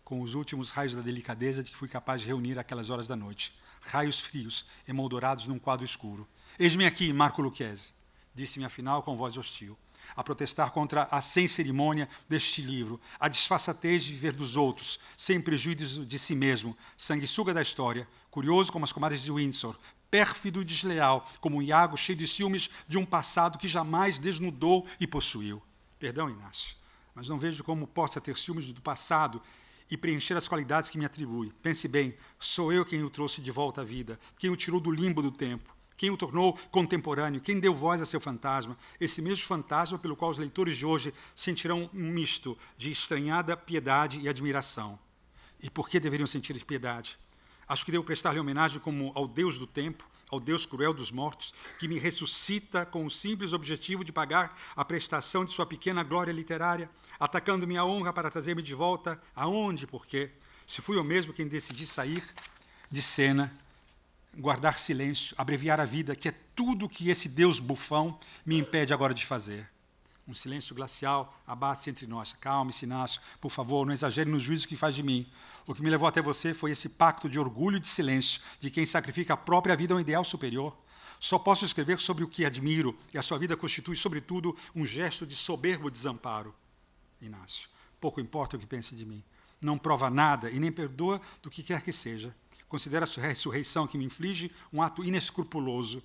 com os últimos raios da delicadeza de que fui capaz de reunir àquelas horas da noite. Raios frios, emoldurados num quadro escuro. Eis-me aqui, Marco Lucchesi, disse-me afinal com voz hostil, a protestar contra a sem cerimônia deste livro, a disfarçatez de viver dos outros, sem prejuízo de si mesmo, sanguessuga da história, curioso como as comadres de Windsor, pérfido e desleal, como um Iago cheio de ciúmes de um passado que jamais desnudou e possuiu. Perdão, Inácio, mas não vejo como possa ter ciúmes do passado e preencher as qualidades que me atribui. Pense bem, sou eu quem o trouxe de volta à vida, quem o tirou do limbo do tempo, quem o tornou contemporâneo, quem deu voz a seu fantasma, esse mesmo fantasma pelo qual os leitores de hoje sentirão um misto de estranhada piedade e admiração. E por que deveriam sentir piedade? Acho que devo prestar-lhe homenagem como ao Deus do tempo, ao Deus cruel dos mortos, que me ressuscita com o simples objetivo de pagar a prestação de sua pequena glória literária, atacando minha honra para trazer-me de volta aonde e por quê? Se fui eu mesmo quem decidi sair de cena, guardar silêncio, abreviar a vida, que é tudo que esse Deus bufão me impede agora de fazer. Um silêncio glacial abate-se entre nós. Calme-se, Inácio, por favor, não exagere nos juízos que faz de mim. O que me levou até você foi esse pacto de orgulho e de silêncio, de quem sacrifica a própria vida a um ideal superior. Só posso escrever sobre o que admiro, e a sua vida constitui, sobretudo, um gesto de soberbo desamparo. Inácio, pouco importa o que pense de mim. Não prova nada e nem perdoa do que quer que seja. Considera a ressurreição que me inflige um ato inescrupuloso,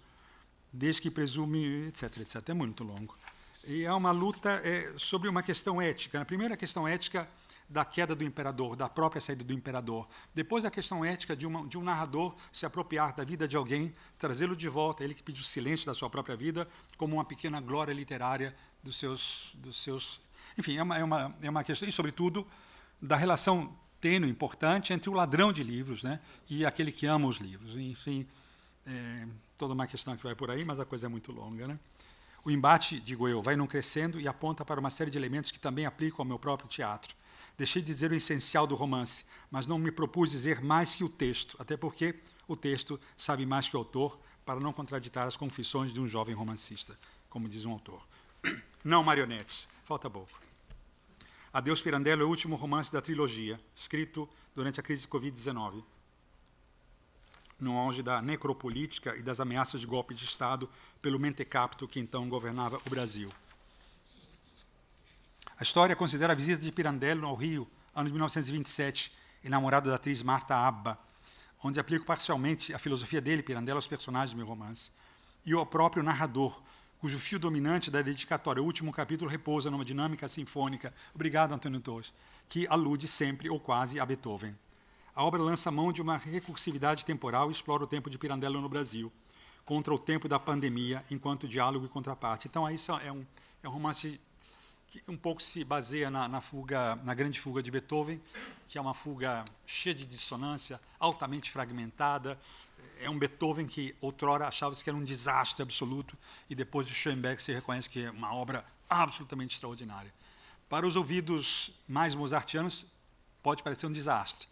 desde que presume, etc., etc. É muito longo. E é uma luta sobre uma questão ética. A primeira questão ética da queda do imperador, da própria saída do imperador. Depois a questão ética de um narrador se apropriar da vida de alguém, trazê-lo de volta, ele que pediu o silêncio da sua própria vida, como uma pequena glória literária dos seus... Enfim, é uma questão, e sobretudo, da relação tênue, importante, entre o ladrão de livros, né, e aquele que ama os livros. Enfim, toda uma questão que vai por aí, mas a coisa é muito longa, né? O embate, digo eu, vai num crescendo e aponta para uma série de elementos que também aplicam ao meu próprio teatro. Deixei de dizer o essencial do romance, mas não me propus dizer mais que o texto, até porque o texto sabe mais que o autor, para não contraditar as confissões de um jovem romancista, como diz um autor. Não marionetes, falta pouco. Adeus Pirandello é o último romance da trilogia, escrito durante a crise de Covid-19, no auge da necropolítica e das ameaças de golpe de Estado pelo mentecapto que então governava o Brasil. A história considera a visita de Pirandello ao Rio, ano de 1927, enamorado da atriz Marta Abba, onde aplico parcialmente a filosofia dele, Pirandello, aos personagens do meu romance, e ao próprio narrador, cujo fio dominante da dedicatória, o último capítulo, repousa numa dinâmica sinfônica, obrigado, Antônio Torres, que alude sempre ou quase a Beethoven. A obra lança mão de uma recursividade temporal e explora o tempo de Pirandello no Brasil, contra o tempo da pandemia, enquanto diálogo e contraparte. Então, aí é um romance que um pouco se baseia na grande fuga de Beethoven, que é uma fuga cheia de dissonância, altamente fragmentada. É um Beethoven que outrora achava-se que era um desastre absoluto, e depois de Schoenberg se reconhece que é uma obra absolutamente extraordinária. Para os ouvidos mais mozartianos, pode parecer um desastre,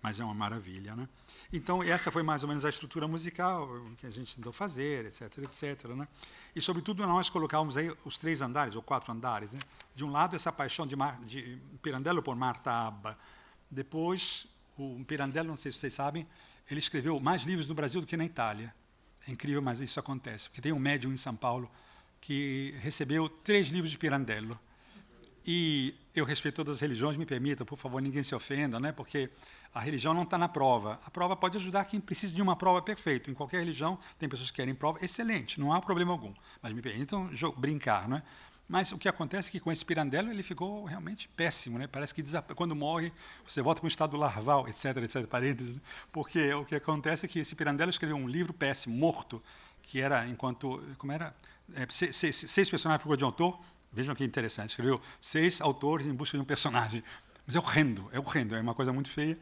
mas é uma maravilha, né? Então, essa foi mais ou menos a estrutura musical que a gente tentou fazer, etc., etc., né? E, sobretudo, nós colocávamos aí os 3 andares, ou 4 andares, né? De um lado, essa paixão de Pirandello por Marta Abba. Depois, o Pirandello, não sei se vocês sabem, ele escreveu mais livros no Brasil do que na Itália. É incrível, mas isso acontece, porque tem um médium em São Paulo que recebeu 3 livros de Pirandello. E eu respeito todas as religiões, me permitam, por favor, ninguém se ofenda, né? Porque a religião não está na prova. A prova pode ajudar quem precisa de uma prova perfeita. Em qualquer religião, tem pessoas que querem prova, excelente, não há problema algum. Mas me permitam brincar, né? Mas o que acontece é que com esse Pirandello ele ficou realmente péssimo, né? Parece que quando morre, você volta para um estado larval, etc., etc., parênteses, né? Porque o que acontece é que esse Pirandello escreveu um livro péssimo, morto, que era, como era? 6 personagens por de autor. Vejam que interessante, escreveu 6 autores em busca de um personagem. Mas é horrendo, é uma coisa muito feia.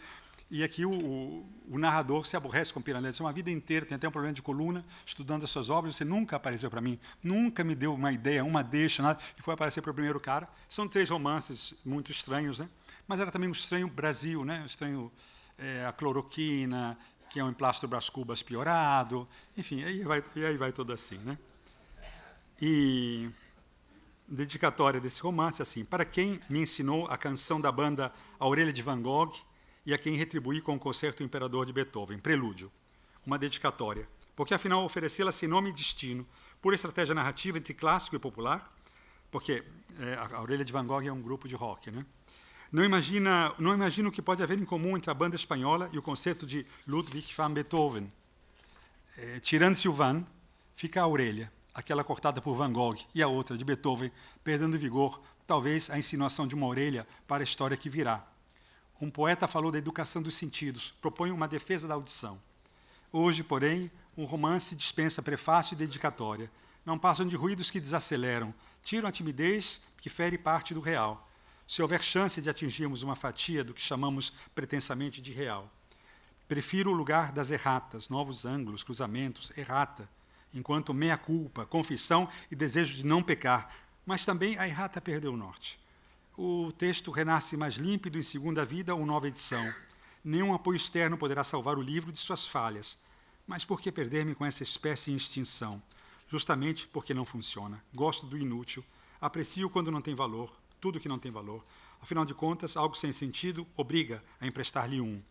E aqui o narrador se aborrece com Pirandello. Uma vida inteira, tem até um problema de coluna, estudando as suas obras, você nunca apareceu para mim, nunca me deu uma ideia, uma deixa, nada, e foi aparecer para o primeiro cara. São 3 romances muito estranhos, né? Mas era também um estranho Brasil, né? Um estranho a cloroquina, que é um emplastro Brás Cubas piorado, enfim, aí vai todo assim, né? E dedicatória desse romance, assim, para quem me ensinou a canção da banda A Orelha de Van Gogh e a quem retribuí com o Concerto Imperador de Beethoven, Prelúdio. Uma dedicatória, porque afinal oferecê-la sem nome e destino, por estratégia narrativa entre clássico e popular, porque a Orelha de Van Gogh é um grupo de rock, né? Não imagino o que pode haver em comum entre a banda espanhola e o concerto de Ludwig van Beethoven. Tirando-se o Van, fica a orelha, aquela cortada por Van Gogh, e a outra, de Beethoven, perdendo vigor, talvez a insinuação de uma orelha para a história que virá. Um poeta falou da educação dos sentidos, propõe uma defesa da audição. Hoje, porém, um romance dispensa prefácio e dedicatória. Não passam de ruídos que desaceleram, tiram a timidez que fere parte do real. Se houver chance de atingirmos uma fatia do que chamamos pretensamente de real. Prefiro o lugar das erratas, novos ângulos, cruzamentos, errata, enquanto meia-culpa, confissão e desejo de não pecar, mas também a errata perdeu o norte. O texto renasce mais límpido em segunda vida ou nova edição. Nenhum apoio externo poderá salvar o livro de suas falhas. Mas por que perder-me com essa espécie em extinção? Justamente porque não funciona. Gosto do inútil. Aprecio quando não tem valor, tudo que não tem valor. Afinal de contas, algo sem sentido obriga a emprestar-lhe um.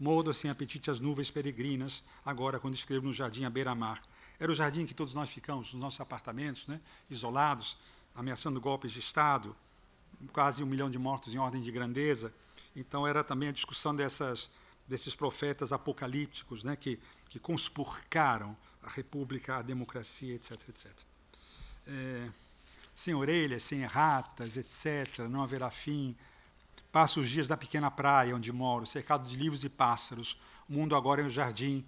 Mordo sem apetite as nuvens peregrinas, agora quando escrevo no jardim à beira-mar. Era o jardim que todos nós ficamos, nos nossos apartamentos, né, isolados, ameaçando golpes de Estado, quase 1 milhão de mortos em ordem de grandeza. Então, era também a discussão desses profetas apocalípticos, né, que conspurcaram a república, a democracia, etc., etc. Sem orelhas, sem erratas, etc., não haverá fim. Passo os dias da pequena praia onde moro, cercado de livros e pássaros. O mundo agora é um jardim,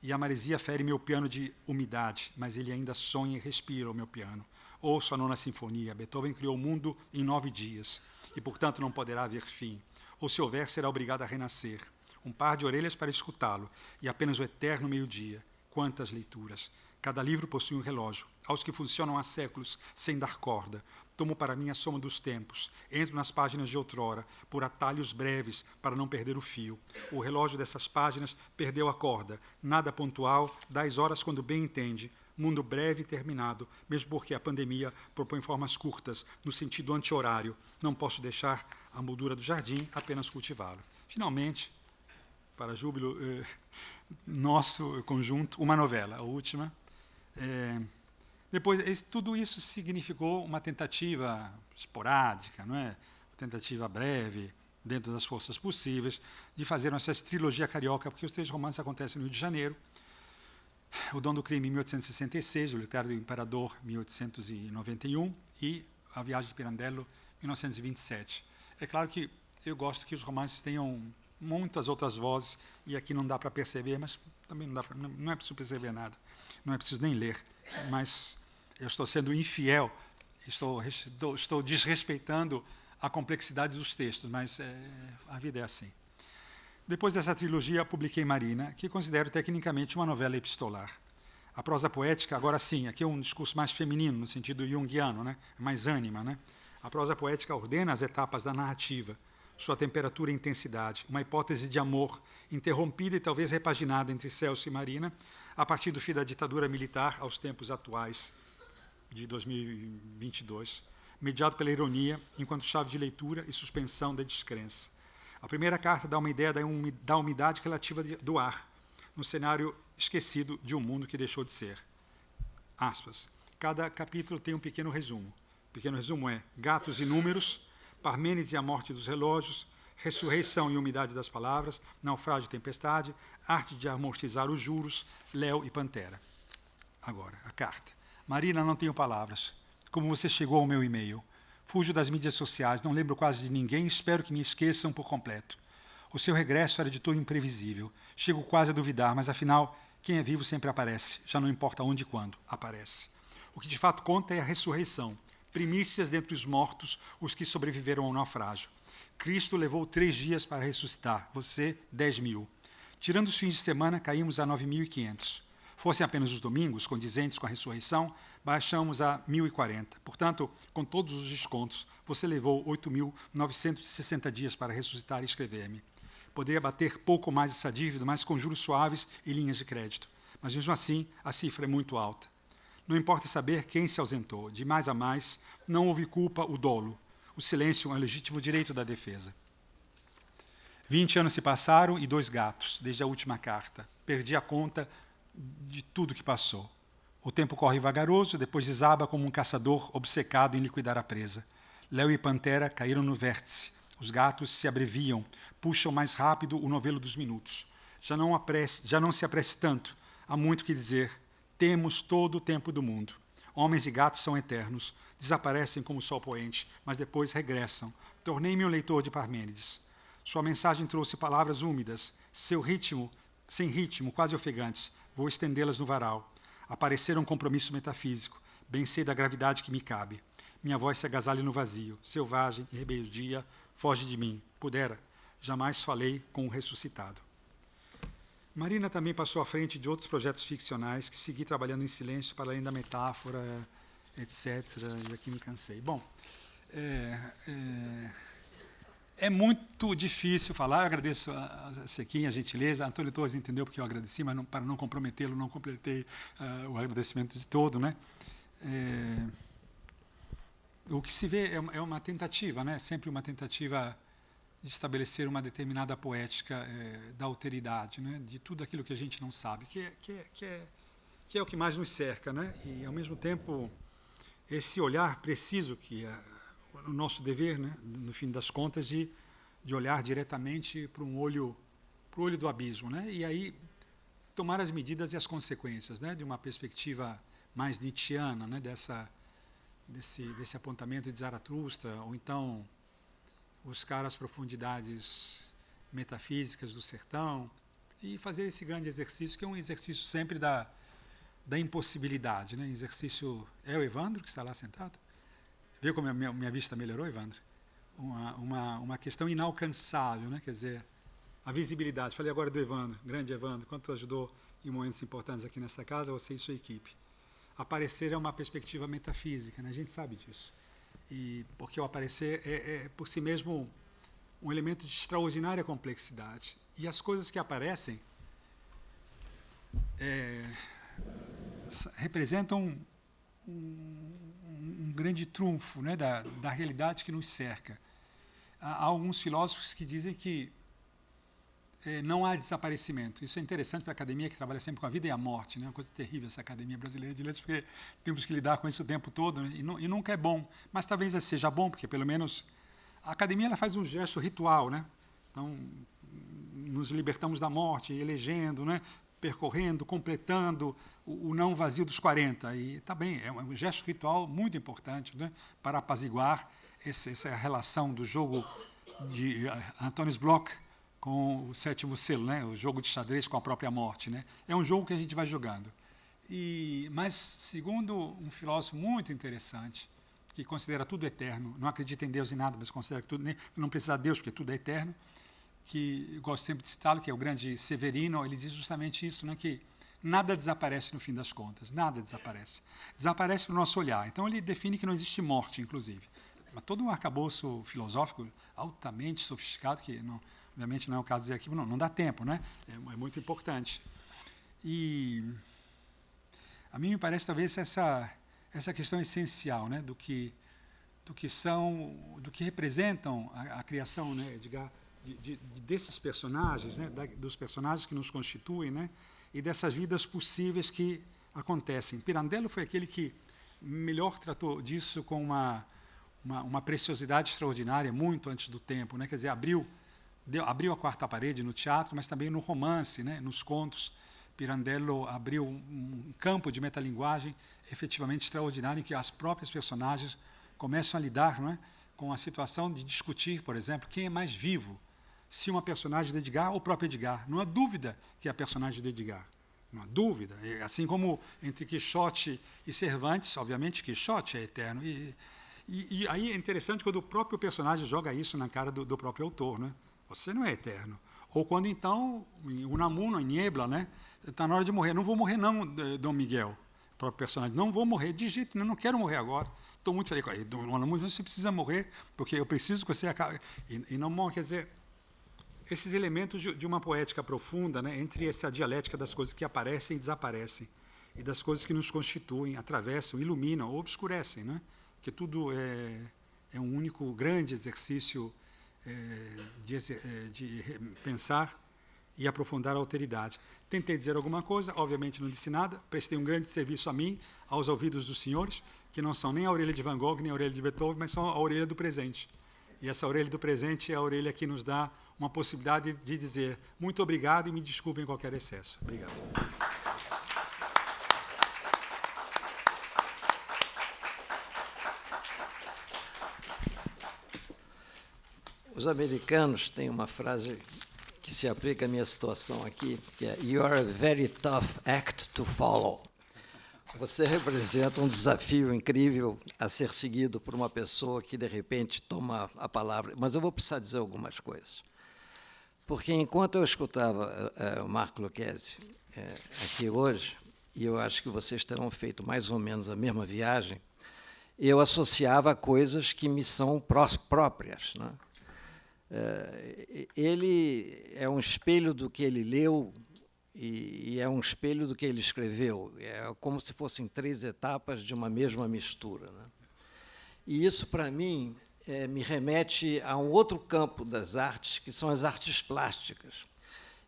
e a maresia fere meu piano de umidade, mas ele ainda sonha e respira o meu piano. Ouço a 9ª Sinfonia. Beethoven criou o mundo em 9 dias, e, portanto, não poderá haver fim. Ou, se houver, será obrigado a renascer. Um par de orelhas para escutá-lo, e apenas o eterno meio-dia. Quantas leituras! Cada livro possui um relógio, aos que funcionam há séculos, sem dar corda. Tomo para mim a soma dos tempos. Entro nas páginas de outrora, por atalhos breves, para não perder o fio. O relógio dessas páginas perdeu a corda. Nada pontual, dá as horas quando bem entende. Mundo breve e terminado, mesmo porque a pandemia propõe formas curtas, no sentido anti-horário. Não posso deixar a moldura do jardim, apenas cultivá-lo. Finalmente, para júbilo nosso conjunto, uma novela, a última. Depois, tudo isso significou uma tentativa esporádica, não é? Uma tentativa breve, dentro das forças possíveis, de fazer uma espécie de trilogia carioca, porque os 3 romances acontecem no Rio de Janeiro. O Dom do Crime, em 1866, O Letário do Imperador, 1891, e A Viagem de Pirandello, 1927. É claro que eu gosto que os romances tenham muitas outras vozes, e aqui não dá para perceber, mas também não é preciso perceber nada, não é preciso nem ler, mas eu estou sendo infiel, estou desrespeitando a complexidade dos textos, mas a vida é assim. Depois dessa trilogia, publiquei Marina, que considero tecnicamente uma novela epistolar. A prosa poética, agora sim, aqui é um discurso mais feminino, no sentido junguiano, né? Mais ânima. Né? A prosa poética ordena as etapas da narrativa, sua temperatura e intensidade, uma hipótese de amor interrompida e talvez repaginada entre Celso e Marina, a partir do fim da ditadura militar aos tempos atuais de 2022, mediado pela ironia, enquanto chave de leitura e suspensão da descrença. A primeira carta dá uma ideia da umidade relativa do ar, no cenário esquecido de um mundo que deixou de ser. Aspas. Cada capítulo tem um pequeno resumo. O pequeno resumo é gatos e números, Parmênides e a morte dos relógios, ressurreição e umidade das palavras, naufrágio e tempestade, arte de amortizar os juros, Léo e Pantera. Agora, a carta. Marina, não tenho palavras. Como você chegou ao meu e-mail? Fujo das mídias sociais, não lembro quase de ninguém, espero que me esqueçam por completo. O seu regresso era de todo imprevisível. Chego quase a duvidar, mas afinal, quem é vivo sempre aparece, já não importa onde e quando, aparece. O que de fato conta é a ressurreição, primícias dentre os mortos, os que sobreviveram ao naufrágio. Cristo levou 3 dias para ressuscitar, você 10.000. Tirando os fins de semana, caímos a 9.500. Fossem apenas os domingos, condizentes com a ressurreição, baixamos a 1.040. Portanto, com todos os descontos, você levou 8.960 dias para ressuscitar e escrever-me. Poderia bater pouco mais essa dívida, mas com juros suaves e linhas de crédito. Mas, mesmo assim, a cifra é muito alta. Não importa saber quem se ausentou. De mais a mais, não houve culpa o dolo. O silêncio é um legítimo direito da defesa. 20 anos se passaram e 2 gatos, desde a última carta. Perdi a conta de tudo que passou. O tempo corre vagaroso, depois desaba como um caçador obcecado em liquidar a presa. Léo e Pantera caíram no vértice. Os gatos se abreviam, puxam mais rápido o novelo dos minutos. Já não se apresse tanto. Há muito o que dizer. Temos todo o tempo do mundo. Homens e gatos são eternos. Desaparecem como o sol poente, mas depois regressam. Tornei-me um leitor de Parmênides. Sua mensagem trouxe palavras úmidas, sem ritmo, quase ofegantes. Vou estendê-las no varal. Aparecer um compromisso metafísico. Bem sei da gravidade que me cabe. Minha voz se agasalha no vazio. Selvagem e rebeldia, foge de mim. Pudera, jamais falei com o ressuscitado. Marina também passou à frente de outros projetos ficcionais que segui trabalhando em silêncio para além da metáfora, etc. E aqui me cansei. Bom, é muito difícil falar. Eu agradeço a Sequinha, a gentileza. A Antônio Torres entendeu porque eu agradeci, mas para não comprometê-lo, não completei o agradecimento de todo. Né? O que se vê é uma tentativa, né? Sempre uma tentativa de estabelecer uma determinada poética da alteridade, né? De tudo aquilo que a gente não sabe, que é o que mais nos cerca. Né? E, ao mesmo tempo, esse olhar preciso que é o nosso dever, né? No fim das contas, de olhar diretamente para o olho do abismo. Né? E aí tomar as medidas e as consequências, né? De uma perspectiva mais nietzschiana, né? Desse apontamento de Zaratustra, ou então buscar as profundidades metafísicas do sertão e fazer esse grande exercício, que é um exercício sempre da impossibilidade. Né? Exercício... É o Evandro que está lá sentado? Viu como a minha vista melhorou, Evandro? Uma questão inalcançável, né? Quer dizer, a visibilidade. Falei agora do Evandro, grande Evandro, quanto ajudou em momentos importantes aqui nessa casa, você e sua equipe. Aparecer é uma perspectiva metafísica, né? A gente sabe disso. E porque o aparecer é por si mesmo um elemento de extraordinária complexidade. E as coisas que aparecem representam um grande trunfo, né, da realidade que nos cerca. Há alguns filósofos que dizem que não há desaparecimento. Isso é interessante para a academia, que trabalha sempre com a vida e a morte. Né? Uma coisa terrível essa academia brasileira de letras, porque temos que lidar com isso o tempo todo, né? E nunca é bom. Mas talvez seja bom, porque pelo menos A academia ela faz um gesto ritual, né? Então, nos libertamos da morte, elegendo, né? Percorrendo, completando o não vazio dos 40. E está bem, é um gesto ritual muito importante, né? Para apaziguar essa relação do jogo de Antônio Bloch com o sétimo selo, né? O jogo de xadrez com a própria morte, né? É um jogo que a gente vai jogando. Mas, segundo um filósofo muito interessante, que considera tudo eterno, não acredita em Deus em nada, mas considera que tudo, não precisa de Deus, porque tudo é eterno, que eu gosto sempre de citá-lo, que é o grande Severino, ele diz justamente isso, né, que nada desaparece no fim das contas, nada desaparece. Desaparece para o nosso olhar. Então, ele define que não existe morte, inclusive. Mas todo um arcabouço filosófico altamente sofisticado, que não, obviamente não é o caso de dizer aqui, não dá tempo, né? É muito importante. E a mim me parece, talvez, essa questão essencial, né, do que representam a criação, né, Edgar, desses personagens, né, dos personagens que nos constituem, né, e dessas vidas possíveis que acontecem. Pirandello foi aquele que melhor tratou disso com uma preciosidade extraordinária, muito antes do tempo, né, quer dizer, abriu a quarta parede no teatro, mas também no romance, né, nos contos. Pirandello abriu um campo de metalinguagem efetivamente extraordinário, em que as próprias personagens começam a lidar, não é, com a situação de discutir, por exemplo, quem é mais vivo, se uma personagem de Edgar ou o próprio Edgar. Não há dúvida que é a personagem de Edgar. Não há dúvida. Assim como entre Quixote e Cervantes, obviamente Quixote é eterno. E aí é interessante quando o próprio personagem joga isso na cara do próprio autor, né? Você não é eterno. Ou quando, então, em Unamuno, em Niebla, né? Está na hora de morrer. Não vou morrer, não, Dom Miguel, o próprio personagem. Não vou morrer, de jeito nenhum, não quero morrer agora. Estou muito feliz. Dom Unamuno, você precisa morrer, porque eu preciso que você acabe. E não morre, quer dizer, esses elementos de uma poética profunda, né, entre essa dialética das coisas que aparecem e desaparecem, e das coisas que nos constituem, atravessam, iluminam ou obscurecem, né? Porque tudo é um único grande exercício de pensar e aprofundar a alteridade. Tentei dizer alguma coisa, obviamente não disse nada, prestei um grande serviço a mim, aos ouvidos dos senhores, que não são nem a orelha de Van Gogh, nem a orelha de Beethoven, mas são a orelha do presente. E essa orelha do presente é a orelha que nos dá uma possibilidade de dizer muito obrigado e me desculpem qualquer excesso. Obrigado. Os americanos têm uma frase que se aplica à minha situação aqui, que é "You are a very tough act to follow". Você representa um desafio incrível a ser seguido por uma pessoa que, de repente, toma a palavra. Mas eu vou precisar dizer algumas coisas. Porque, enquanto eu escutava o Marco Lucchesi aqui hoje, e eu acho que vocês terão feito mais ou menos a mesma viagem, eu associava coisas que me são próprias, né? Ele é um espelho do que ele leu e é um espelho do que ele escreveu. É como se fossem 3 etapas de uma mesma mistura, né? E isso, para mim, me remete a um outro campo das artes, que são as artes plásticas.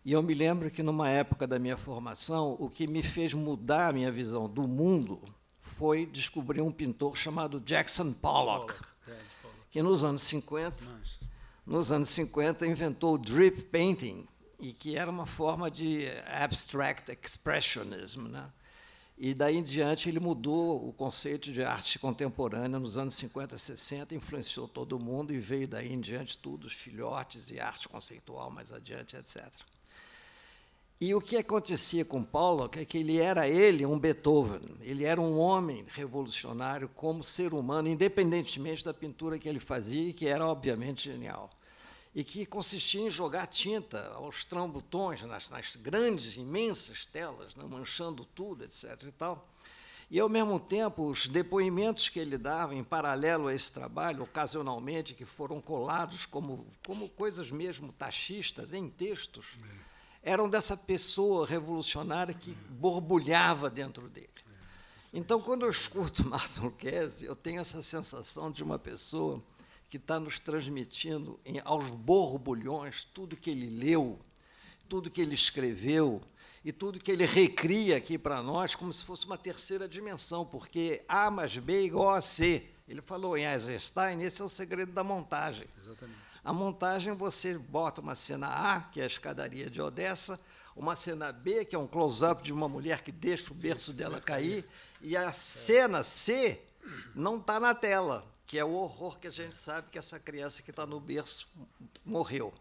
E eu me lembro que, numa época da minha formação, o que me fez mudar a minha visão do mundo foi descobrir um pintor chamado Jackson Pollock, que nos anos 50 inventou o drip painting, e que era uma forma de abstract expressionism, né? E daí em diante ele mudou o conceito de arte contemporânea nos anos 50, 60, influenciou todo mundo e veio daí em diante tudo, os filhotes e arte conceitual mais adiante, etc. E o que acontecia com Pollock é que ele era um Beethoven, ele era um homem revolucionário como ser humano, independentemente da pintura que ele fazia, que era obviamente genial, e que consistia em jogar tinta aos trambotões nas grandes, imensas telas, né, manchando tudo, etc. E tal. E, ao mesmo tempo, os depoimentos que ele dava em paralelo a esse trabalho, ocasionalmente, que foram colados como coisas mesmo taxistas em textos, eram dessa pessoa revolucionária que borbulhava dentro dele. Então, quando eu escuto Marco Lucchesi, eu tenho essa sensação de uma pessoa que está nos transmitindo aos borbulhões tudo que ele leu, tudo que ele escreveu e tudo que ele recria aqui para nós como se fosse uma terceira dimensão, porque A mais B igual a C, Ele falou em Eisenstein, esse é o segredo da montagem. Exatamente. A montagem, você bota uma cena A, que é a escadaria de Odessa, uma cena B, que é um close-up de uma mulher que deixa o berço dela cair, e a cena C não está na tela, que é o horror que a gente sabe que essa criança que está no berço morreu.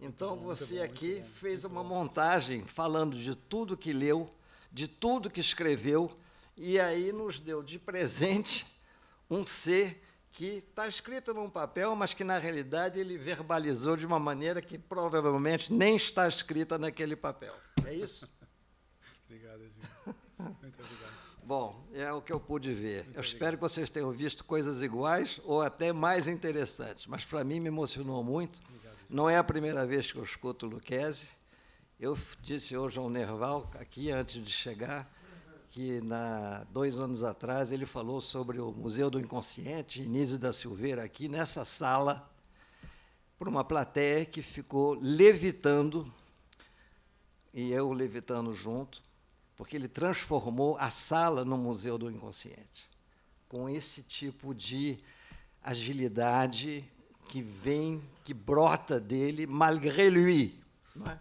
Então, você aqui fez uma montagem falando de tudo que leu, de tudo que escreveu, e aí nos deu de presente um C que está escrito num papel, mas que, na realidade, ele verbalizou de uma maneira que provavelmente nem está escrita naquele papel. É isso? Obrigado, Gil. Muito obrigado. Bom, é o que eu pude ver. Eu espero que vocês tenham visto coisas iguais ou até mais interessantes, mas, para mim, me emocionou muito. Não é a primeira vez que eu escuto o Lucchesi. Eu disse hoje ao Nerval, aqui, antes de chegar, que, 2 anos atrás, ele falou sobre o Museu do Inconsciente, Inise da Silveira, aqui nessa sala, para uma plateia que ficou levitando, e eu levitando junto, porque ele transformou a sala no Museu do Inconsciente, com esse tipo de agilidade que vem, que brota dele, malgré lui. Não é?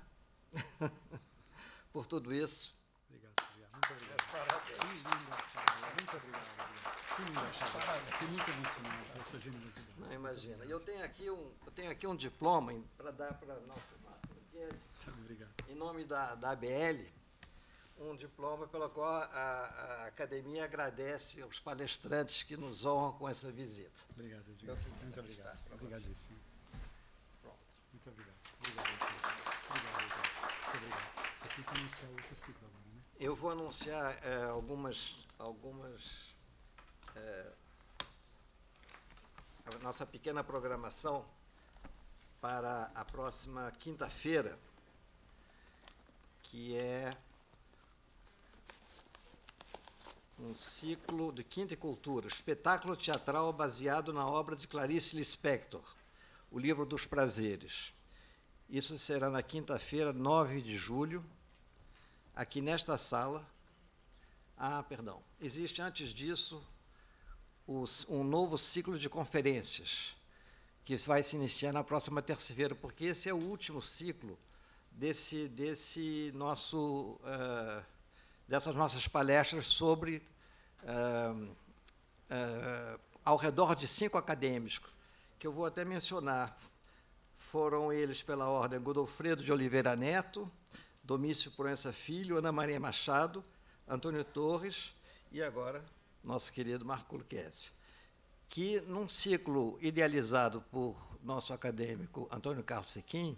Por tudo isso. Obrigado, muito obrigado. Que linda chácara. Muito obrigado. Que linda chácara. Fiquei muito emocionado com a sua generosidade. Não, imagina. Eu tenho aqui um diploma para dar para a nossa Lucchesi, Obrigado. em nome da ABL, um diploma pelo qual a academia agradece aos palestrantes que nos honram com essa visita. Obrigado, Gil. Muito obrigado. Obrigadíssimo. Pronto. Muito obrigado. Obrigado, Gil. Obrigado, Gil. Muito obrigado. Isso aqui vai iniciar outro ciclo agora, né? Eu vou anunciar a nossa pequena programação para a próxima quinta-feira, que é um ciclo de Quinta e Cultura, espetáculo teatral baseado na obra de Clarice Lispector, O Livro dos Prazeres. Isso será na quinta-feira, 9 de julho, aqui nesta sala. Perdão. Existe, antes disso, um novo ciclo de conferências, que vai se iniciar na próxima terça-feira, porque esse é o último ciclo dessas nossas palestras sobre, ao redor de 5 acadêmicos, que eu vou até mencionar. Foram eles pela ordem Godofredo de Oliveira Neto, Domício Proença Filho, Ana Maria Machado, Antônio Torres e agora nosso querido Marco Lucchesi, que, num ciclo idealizado por nosso acadêmico Antônio Carlos Sequim,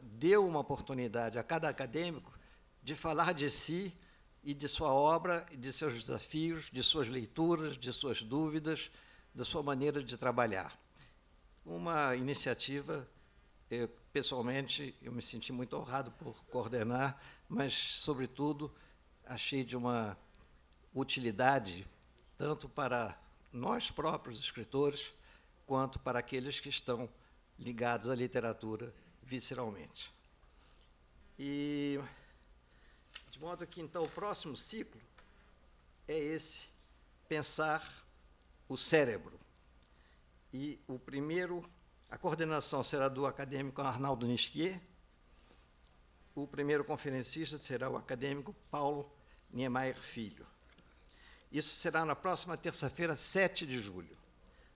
deu uma oportunidade a cada acadêmico de falar de si e de sua obra, de seus desafios, de suas leituras, de suas dúvidas, da sua maneira de trabalhar. Uma iniciativa, pessoalmente, eu me senti muito honrado por coordenar, mas, sobretudo, achei de uma utilidade tanto para nós próprios escritores, quanto para aqueles que estão ligados à literatura visceralmente. E, de modo que, então, o próximo ciclo é esse, pensar o cérebro. E a coordenação será do acadêmico Arnaldo Nisquier, o primeiro conferencista será o acadêmico Paulo Niemeyer Filho. Isso será na próxima terça-feira, 7 de julho,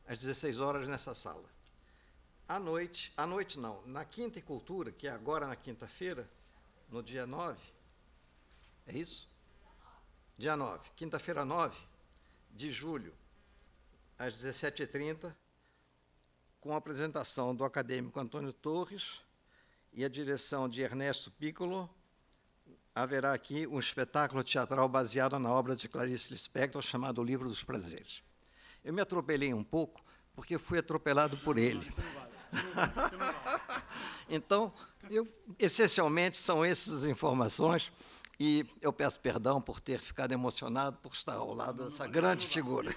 às 16 horas, nessa sala. Na Quinta e Cultura, que é agora na quinta-feira, no dia 9, é isso? Dia 9, quinta-feira 9 de julho, às 17h30, com a apresentação do acadêmico Antônio Torres e a direção de Ernesto Piccolo, haverá aqui um espetáculo teatral baseado na obra de Clarice Lispector, chamado O Livro dos Prazeres. Eu me atropelei um pouco, porque fui atropelado por ele. Então, essencialmente, são essas informações, e eu peço perdão por ter ficado emocionado por estar ao lado dessa grande figura.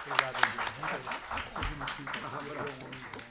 Obrigado, Gil.